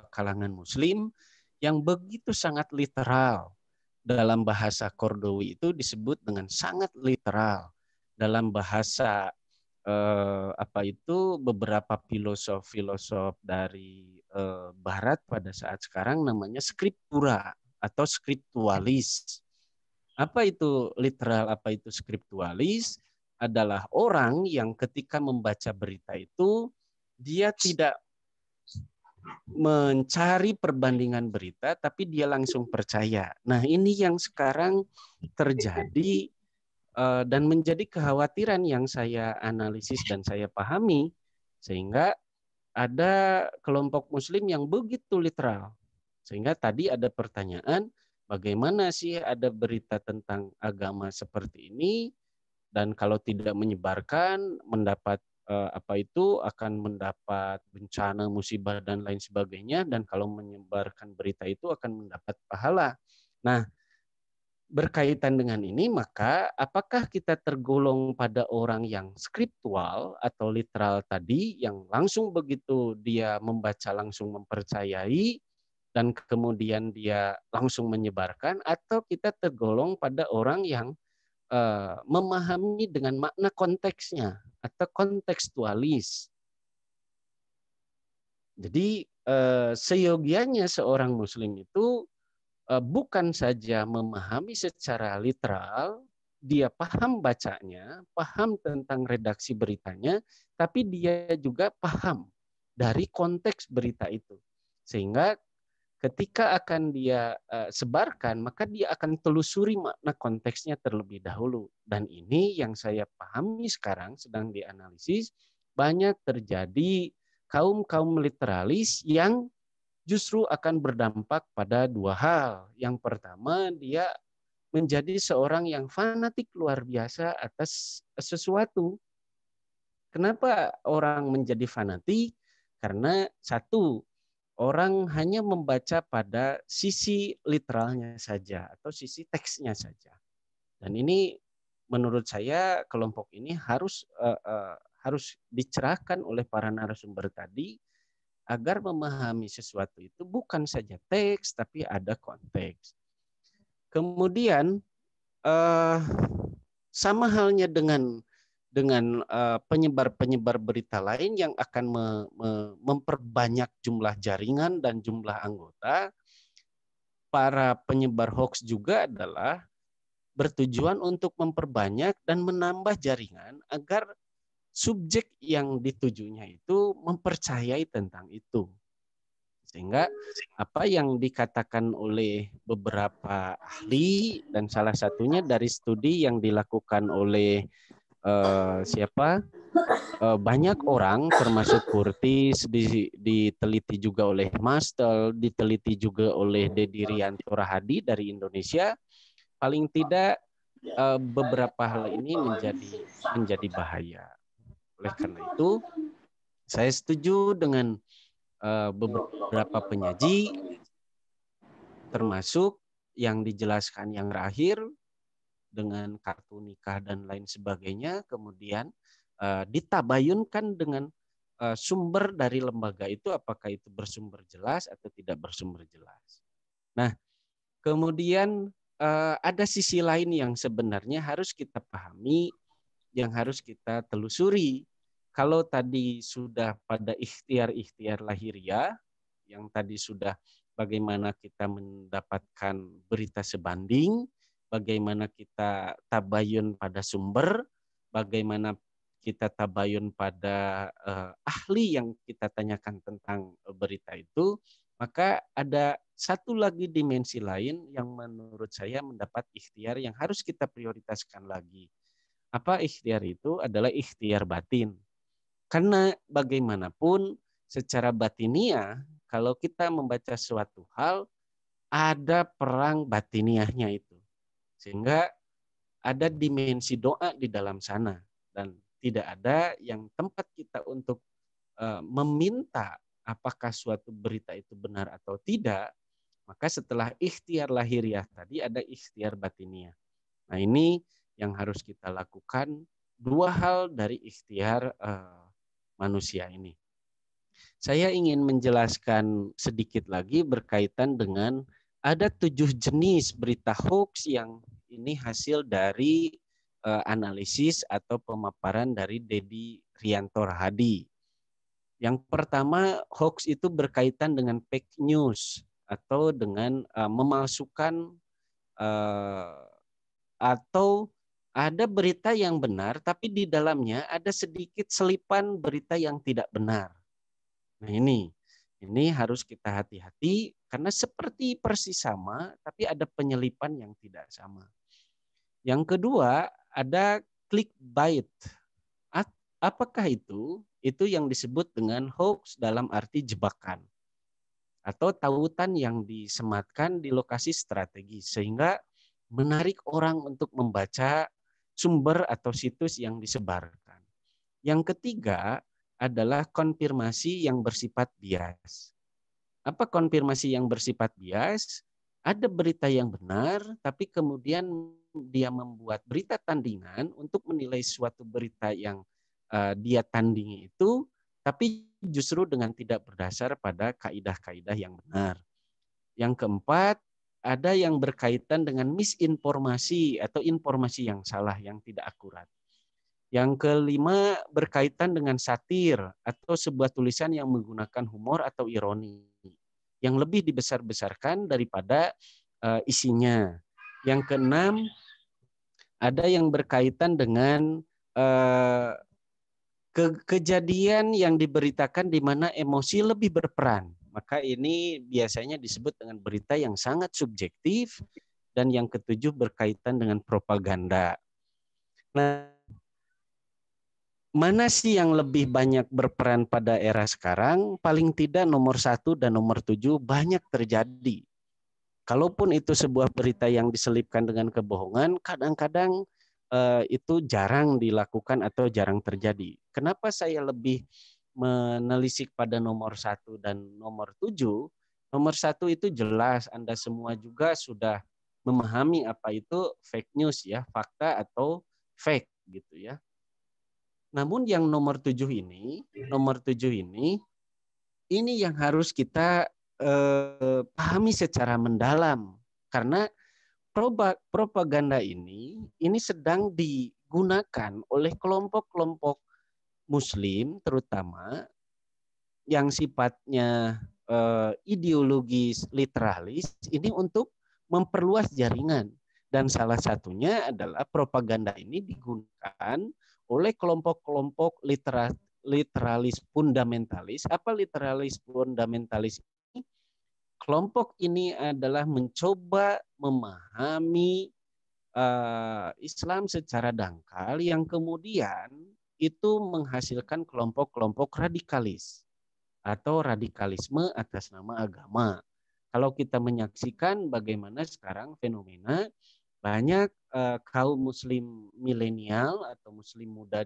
Speaker 13: kalangan Muslim yang begitu sangat literal. Dalam bahasa Kordowi itu disebut dengan sangat literal. Dalam bahasa beberapa filosof dari Barat pada saat sekarang namanya skriptura atau skriptualis. Apa itu literal, apa itu skriptualis? Adalah orang yang ketika membaca berita itu dia tidak mencari perbandingan berita, tapi dia langsung percaya. Nah, ini yang sekarang terjadi dan menjadi kekhawatiran yang saya analisis dan saya pahami, sehingga ada kelompok Muslim yang begitu literal. Sehingga tadi ada pertanyaan, bagaimana sih ada berita tentang agama seperti ini, dan kalau tidak menyebarkan mendapat akan mendapat bencana, musibah, dan lain sebagainya, dan kalau menyebarkan berita itu akan mendapat pahala. Nah, berkaitan dengan ini, maka apakah kita tergolong pada orang yang skriptual atau literal tadi, yang langsung begitu dia membaca langsung mempercayai, dan kemudian dia langsung menyebarkan, atau kita tergolong pada orang yang memahami dengan makna konteksnya atau kontekstualis. Jadi seyogianya seorang Muslim itu bukan saja memahami secara literal, dia paham bacanya, paham tentang redaksi beritanya, tapi dia juga paham dari konteks berita itu. Sehingga ketika akan dia sebarkan, maka dia akan telusuri makna konteksnya terlebih dahulu. Dan ini yang saya pahami sekarang sedang dianalisis, banyak terjadi kaum literalis yang justru akan berdampak pada dua hal. Yang pertama, dia menjadi seorang yang fanatik luar biasa atas sesuatu. Kenapa orang menjadi fanatik? Karena satu, orang hanya membaca pada sisi literalnya saja atau sisi teksnya saja. Dan ini menurut saya kelompok ini harus dicerahkan oleh para narasumber tadi agar memahami sesuatu itu bukan saja teks tapi ada konteks. Kemudian sama halnya dengan penyebar berita lain yang akan memperbanyak jumlah jaringan dan jumlah anggota, para penyebar hoax juga adalah bertujuan untuk memperbanyak dan menambah jaringan agar subjek yang ditujunya itu mempercayai tentang itu. Sehingga apa yang dikatakan oleh beberapa ahli, dan salah satunya dari studi yang dilakukan oleh banyak orang termasuk Kurtis, diteliti juga oleh Mastel, diteliti juga oleh Dedi Rianto Rahadi dari Indonesia, paling tidak beberapa hal ini menjadi bahaya. Oleh karena itu, saya setuju dengan beberapa penyaji, termasuk yang dijelaskan yang terakhir dengan kartu nikah dan lain sebagainya, kemudian ditabayunkan dengan sumber dari lembaga itu, apakah itu bersumber jelas atau tidak bersumber jelas. Nah, kemudian ada sisi lain yang sebenarnya harus kita pahami, yang harus kita telusuri. Kalau tadi sudah pada ikhtiar-ikhtiar lahiriah, yang tadi sudah bagaimana kita mendapatkan berita sebanding, bagaimana kita tabayun pada sumber, bagaimana kita tabayun pada ahli yang kita tanyakan tentang berita itu, maka ada satu lagi dimensi lain yang menurut saya mendapat ikhtiar yang harus kita prioritaskan lagi. Apa ikhtiar itu? Adalah ikhtiar batin. Karena bagaimanapun secara batiniah, kalau kita membaca suatu hal, ada perang batiniahnya itu. Sehingga ada dimensi doa di dalam sana. Dan tidak ada yang tempat kita untuk meminta apakah suatu berita itu benar atau tidak. Maka setelah ikhtiar lahiriah tadi ada ikhtiar batiniah. Nah, ini yang harus kita lakukan, dua hal dari ikhtiar manusia ini. Saya ingin menjelaskan sedikit lagi berkaitan dengan ada 7 jenis berita hoax yang ini hasil dari analisis atau pemaparan dari Dedi Rianto Rahadi. Yang pertama, hoax itu berkaitan dengan fake news atau dengan memalsukan atau ada berita yang benar, tapi di dalamnya ada sedikit selipan berita yang tidak benar. Nah, ini harus kita hati-hati karena seperti persis sama, tapi ada penyelipan yang tidak sama. Yang kedua, ada clickbait. Apakah itu? Itu yang disebut dengan hoax dalam arti jebakan atau tautan yang disematkan di lokasi strategis sehingga menarik orang untuk membaca sumber atau situs yang disebarkan. Yang ketiga adalah konfirmasi yang bersifat bias. Apa konfirmasi yang bersifat bias? Ada berita yang benar, tapi kemudian dia membuat berita tandingan untuk menilai suatu berita yang dia tandingi itu, tapi justru dengan tidak berdasar pada kaidah-kaidah yang benar. Yang keempat, ada yang berkaitan dengan misinformasi atau informasi yang salah, yang tidak akurat. Yang kelima, berkaitan dengan satir atau sebuah tulisan yang menggunakan humor atau ironi, yang lebih dibesar-besarkan daripada isinya. Yang keenam, ada yang berkaitan dengan kejadian yang diberitakan di mana emosi lebih berperan. Maka ini biasanya disebut dengan berita yang sangat subjektif. Dan yang ketujuh berkaitan dengan propaganda. Nah, mana sih yang lebih banyak berperan pada era sekarang? Paling tidak nomor 1 dan nomor 7 banyak terjadi. Kalaupun itu sebuah berita yang diselipkan dengan kebohongan, kadang-kadang itu jarang dilakukan atau jarang terjadi. Kenapa saya lebih menelisik pada nomor 1 dan nomor 7? Nomor 1 itu jelas Anda semua juga sudah memahami apa itu fake news ya, fakta atau fake gitu ya. Namun yang nomor 7 ini yang harus kita pahami secara mendalam karena propaganda ini sedang digunakan oleh kelompok-kelompok Muslim terutama yang sifatnya ideologis literalis ini untuk memperluas jaringan, dan salah satunya adalah propaganda ini digunakan oleh kelompok-kelompok literalis fundamentalis. Apa literalis fundamentalis? Kelompok ini adalah mencoba memahami Islam secara dangkal yang kemudian itu menghasilkan kelompok-kelompok radikalis atau radikalisme atas nama agama. Kalau kita menyaksikan bagaimana sekarang fenomena banyak kaum muslim milenial atau muslim muda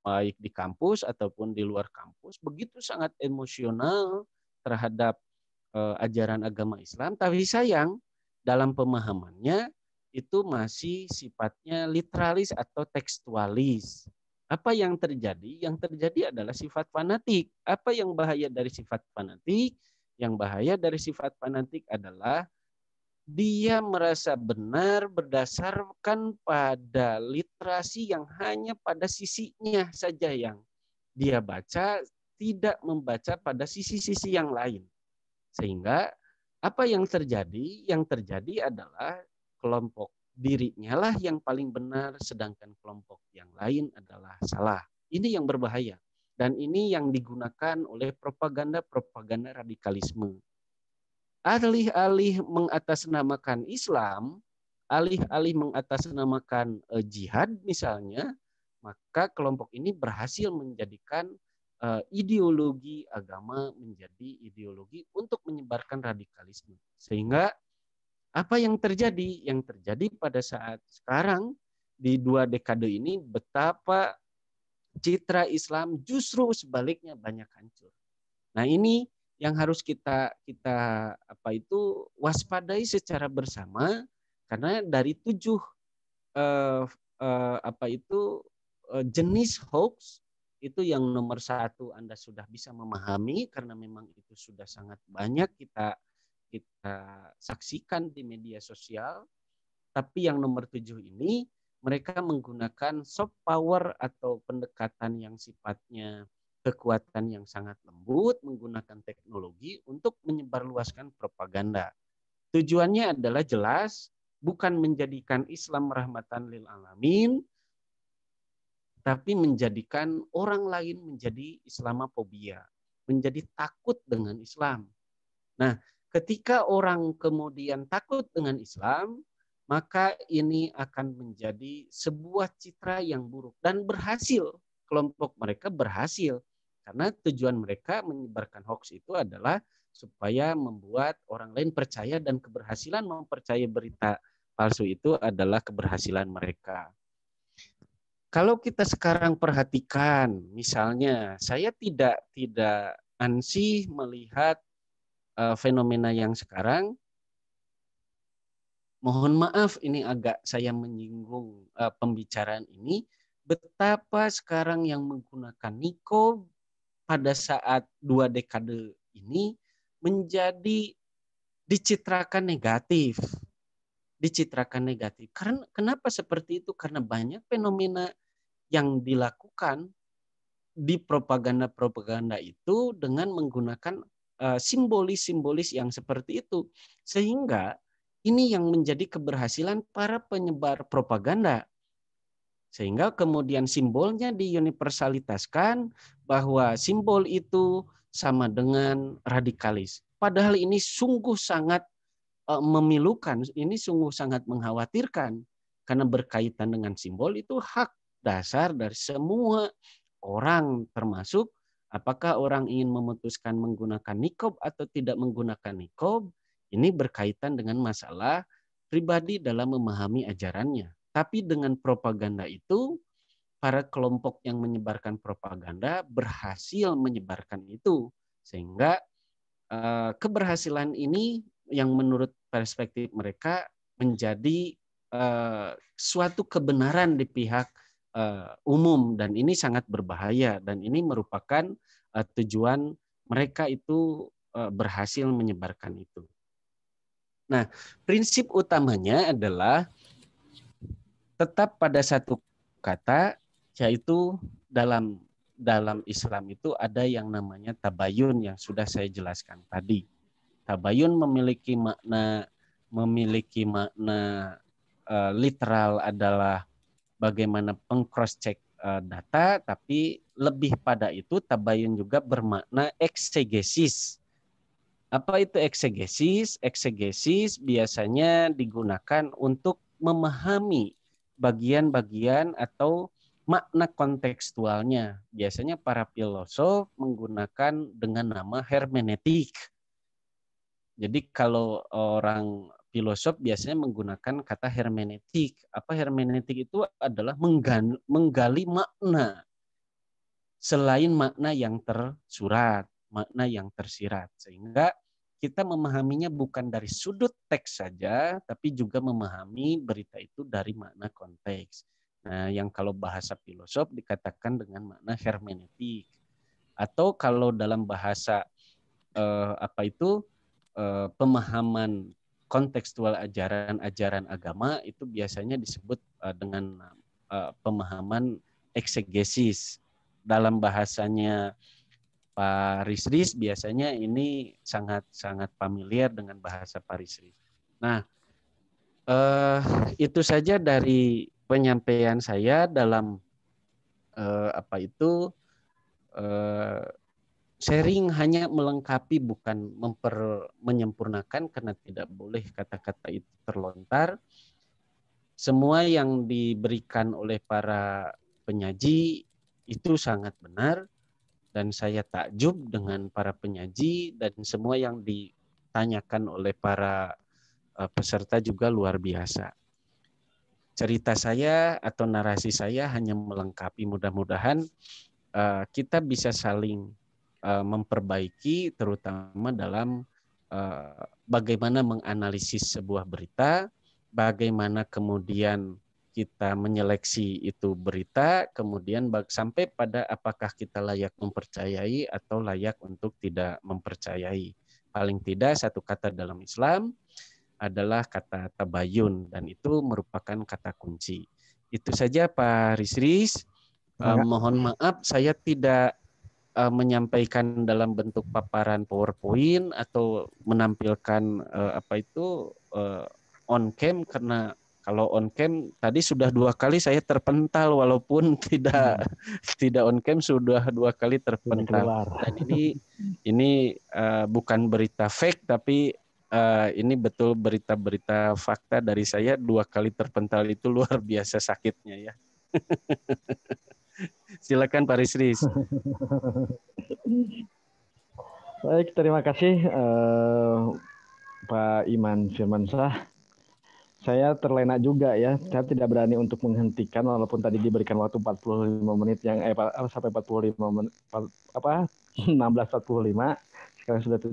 Speaker 13: baik di kampus ataupun di luar kampus begitu sangat emosional terhadap ajaran agama Islam, tapi sayang dalam pemahamannya itu masih sifatnya literalis atau tekstualis. Apa yang terjadi? Yang terjadi adalah sifat fanatik. Apa yang bahaya dari sifat fanatik? Yang bahaya dari sifat fanatik adalah dia merasa benar berdasarkan pada literasi yang hanya pada sisinya saja yang dia baca, tidak membaca pada sisi-sisi yang lain. Sehingga apa yang terjadi? Yang terjadi adalah kelompok dirinya lah yang paling benar, sedangkan kelompok yang lain adalah salah. Ini yang berbahaya. Dan ini yang digunakan oleh propaganda radikalisme. Alih-alih mengatasnamakan Islam, alih-alih mengatasnamakan jihad misalnya, maka kelompok ini berhasil menjadikan ideologi agama menjadi ideologi untuk menyebarkan radikalisme. Sehingga apa yang terjadi? Yang terjadi pada saat sekarang di 2 dekade ini betapa citra Islam justru sebaliknya banyak hancur. Nah, ini yang harus kita waspadai secara bersama, karena dari 7 jenis hoax itu yang nomor 1 Anda sudah bisa memahami karena memang itu sudah sangat banyak kita saksikan di media sosial. Tapi yang nomor 7 ini mereka menggunakan soft power atau pendekatan yang sifatnya kekuatan yang sangat lembut, menggunakan teknologi untuk menyebarluaskan propaganda. Tujuannya adalah jelas, bukan menjadikan Islam rahmatan lil alamin, tapi menjadikan orang lain menjadi Islamofobia, menjadi takut dengan Islam. Nah, ketika orang kemudian takut dengan Islam, maka ini akan menjadi sebuah citra yang buruk dan berhasil. Kelompok mereka berhasil. Karena tujuan mereka menyebarkan hoax itu adalah supaya membuat orang lain percaya, dan keberhasilan mempercayai berita palsu itu adalah keberhasilan mereka. Kalau kita sekarang perhatikan, misalnya saya tidak ansih melihat fenomena yang sekarang. Mohon maaf ini agak saya menyinggung pembicaraan ini, betapa sekarang yang menggunakan niqab pada saat 2 dekade ini menjadi dicitrakan negatif. Karena kenapa seperti itu? Karena banyak fenomena yang dilakukan di propaganda itu dengan menggunakan simbolis-simbolis yang seperti itu. Sehingga ini yang menjadi keberhasilan para penyebar propaganda. Sehingga kemudian simbolnya diuniversalitaskan bahwa simbol itu sama dengan radikalis. Padahal ini sungguh sangat memilukan, ini sungguh sangat mengkhawatirkan. Karena berkaitan dengan simbol itu hak dasar dari semua orang, termasuk apakah orang ingin memutuskan menggunakan niqab atau tidak menggunakan niqab. Ini berkaitan dengan masalah pribadi dalam memahami ajarannya. Tapi dengan propaganda itu, para kelompok yang menyebarkan propaganda berhasil menyebarkan itu. Sehingga keberhasilan ini yang menurut perspektif mereka menjadi suatu kebenaran di pihak umum. Dan ini sangat berbahaya. Dan ini merupakan tujuan mereka itu berhasil menyebarkan itu. Nah, prinsip utamanya adalah tetap pada satu kata, yaitu dalam Islam itu ada yang namanya tabayun yang sudah saya jelaskan tadi. Tabayun memiliki makna literal adalah bagaimana peng-cross check data, tapi lebih pada itu tabayun juga bermakna eksegesis. Apa itu eksegesis? Eksegesis biasanya digunakan untuk memahami bagian-bagian atau makna kontekstualnya. Biasanya para filosof menggunakan dengan nama hermeneutik. Jadi kalau orang filosof biasanya menggunakan kata hermeneutik. Apa hermeneutik itu adalah menggali makna selain makna yang tersurat, makna yang tersirat. Sehingga kita memahaminya bukan dari sudut teks saja, tapi juga memahami berita itu dari makna konteks. Nah, yang kalau bahasa filosof dikatakan dengan makna hermeneutik. Atau kalau dalam bahasa pemahaman kontekstual ajaran-ajaran agama itu biasanya disebut dengan pemahaman eksegesis. Dalam bahasanya Pak Risris biasanya ini sangat familiar dengan bahasa Pak Risris. Nah, itu saja dari penyampaian saya dalam sharing, hanya melengkapi bukan menyempurnakan, karena tidak boleh kata-kata itu terlontar. Semua yang diberikan oleh para penyaji itu sangat benar, dan saya takjub dengan para penyaji, dan semua yang ditanyakan oleh para peserta juga luar biasa. Cerita saya atau narasi saya hanya melengkapi, mudah-mudahan kita bisa saling memperbaiki, terutama dalam bagaimana menganalisis sebuah berita, bagaimana kemudian kita menyeleksi itu berita, kemudian sampai pada apakah kita layak mempercayai atau layak untuk tidak mempercayai. Paling tidak satu kata dalam Islam adalah kata tabayun, dan itu merupakan kata kunci. Itu saja Pak Risris. Mohon maaf saya tidak menyampaikan dalam bentuk paparan PowerPoint atau menampilkan on cam, karena kalau on cam tadi sudah 2 kali saya terpental, walaupun tidak on cam sudah 2 kali terpental. Dan ini bukan berita fake, tapi ini betul berita-berita fakta dari saya. 2 kali terpental itu luar biasa sakitnya ya. Silakan Pak Risris.
Speaker 3: Baik, terima kasih Pak Iman Firmansyah. Saya terlena juga ya. Saya tidak berani untuk menghentikan, walaupun tadi diberikan waktu 45 menit yang sampai 45 menit 16.45. Sekarang sudah 17,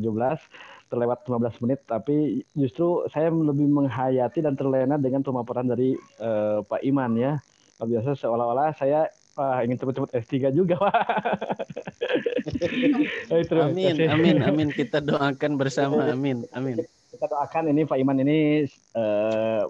Speaker 3: terlewat 15 menit, tapi justru saya lebih menghayati dan terlena dengan pemaparan dari Pak Iman ya. Biasa seolah-olah saya ingin cepet-cepet S3 juga, Pak.
Speaker 13: Amin. Kita doakan bersama. Amin.
Speaker 3: Kita doakan ini Pak Iman ini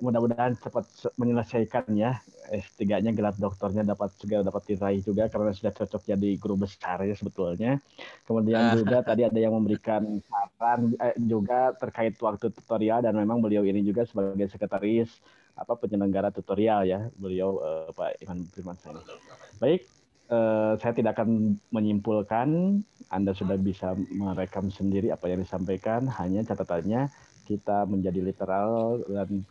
Speaker 3: mudah-mudahan cepat menyelesaikan ya S3-nya, gelar doktornya segera dapat diraih juga, karena sudah cocok jadi guru besar ya sebetulnya. Kemudian juga tadi ada yang memberikan saran juga terkait waktu tutorial, dan memang beliau ini juga sebagai sekretaris penyelenggara tutorial ya, beliau Pak Iman Firmansyah ini. Baik, saya tidak akan menyimpulkan, Anda sudah bisa merekam sendiri apa yang disampaikan, hanya catatannya kita menjadi literal dan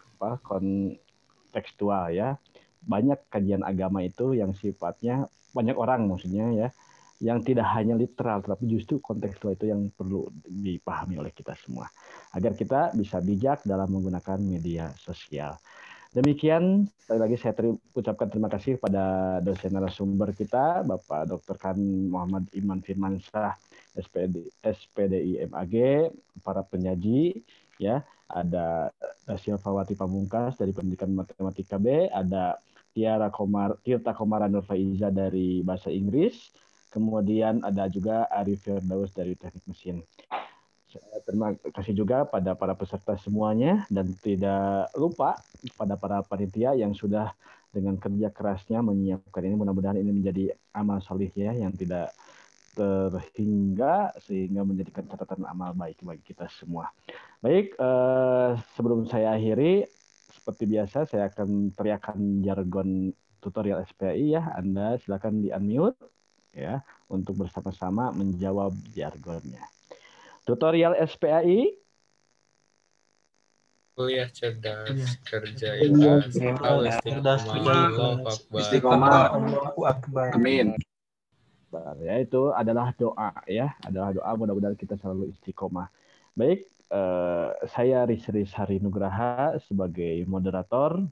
Speaker 3: kontekstual ya. Banyak kajian agama itu yang sifatnya, banyak orang maksudnya ya, yang tidak hanya literal, tapi justru kontekstual itu yang perlu dipahami oleh kita semua, agar kita bisa bijak dalam menggunakan media sosial. Demikian, sekali lagi saya ucapkan terima kasih pada dosen narasumber kita, Bapak Dr. Khan Muhammad Iman Firmansyah, SPDI MAG, para penyaji, ya, ada Silvawati Pamungkas dari Pendidikan Matematika B, ada Tirta Komara Nur Faiza dari Bahasa Inggris, kemudian ada juga Arif Firdaus dari Teknik Mesin. Terima kasih juga pada para peserta semuanya, dan tidak lupa pada para panitia yang sudah dengan kerja kerasnya menyiapkan ini. Mudah-mudahan ini menjadi amal solih ya, yang tidak terhingga, sehingga menjadikan catatan amal baik bagi kita semua. Baik, sebelum saya akhiri, seperti biasa saya akan teriakan jargon tutorial SPAI ya. Anda silakan di-unmute ya untuk bersama-sama menjawab jargonnya. Tutorial SPAI.
Speaker 14: Kuliah cerdas, kerja ikhlas,
Speaker 1: istiqomah, Allahu Akbar. Amin.
Speaker 3: Ya, itu adalah doa ya, adalah doa, mudah-mudahan kita selalu istiqomah. Baik, saya Riz Hari Nugraha sebagai moderator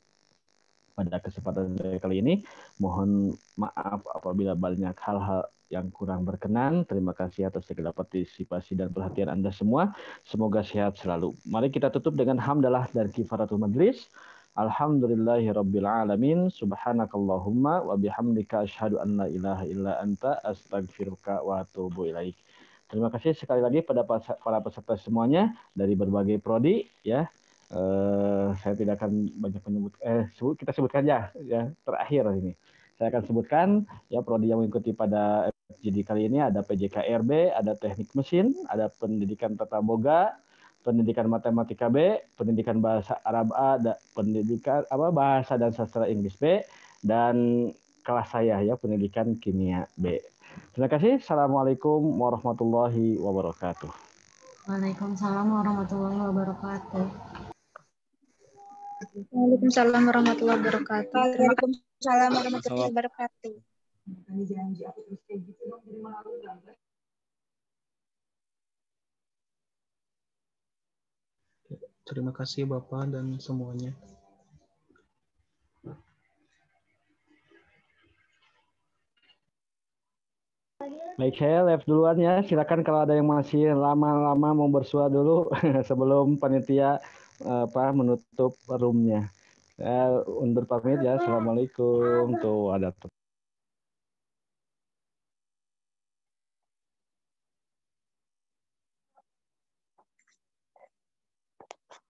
Speaker 3: pada kesempatan kali ini. Mohon maaf apabila banyak hal-hal yang kurang berkenan. Terima kasih atas segala partisipasi dan perhatian Anda semua. Semoga sehat selalu. Mari kita tutup dengan hamdalah dan kifaratul majlis. Alhamdulillahirabbil alamin. Subhanakallahumma wa bihamdika asyhadu an la ilaha illa anta astaghfiruka wa atubu ilaik. Terima kasih sekali lagi pada para peserta semuanya dari berbagai prodi ya. Saya tidak akan banyak menyebut kita sebutkan ya terakhir ini. Saya akan sebutkan ya prodi yang mengikuti pada FGD kali ini ada PJKRB, ada Teknik Mesin, ada Pendidikan Tata Boga, Pendidikan Matematika B, Pendidikan Bahasa Arab A, ada Pendidikan Bahasa dan Sastra Inggris B, dan kelas saya ya Pendidikan Kimia B. Terima kasih. Assalamualaikum warahmatullahi wabarakatuh.
Speaker 15: Waalaikumsalam warahmatullahi wabarakatuh.
Speaker 10: Waalaikumsalam warahmatullahi wabarakatuh.
Speaker 15: Waalaikumsalam warahmatullahi wabarakatuh.
Speaker 1: Terima kasih Bapak dan semuanya.
Speaker 3: Baik, saya live duluan ya. Silakan kalau ada yang masih lama-lama mau bersua dulu sebelum panitia menutup roomnya. Saya undur pamit ya. Assalamualaikum. Tuh ada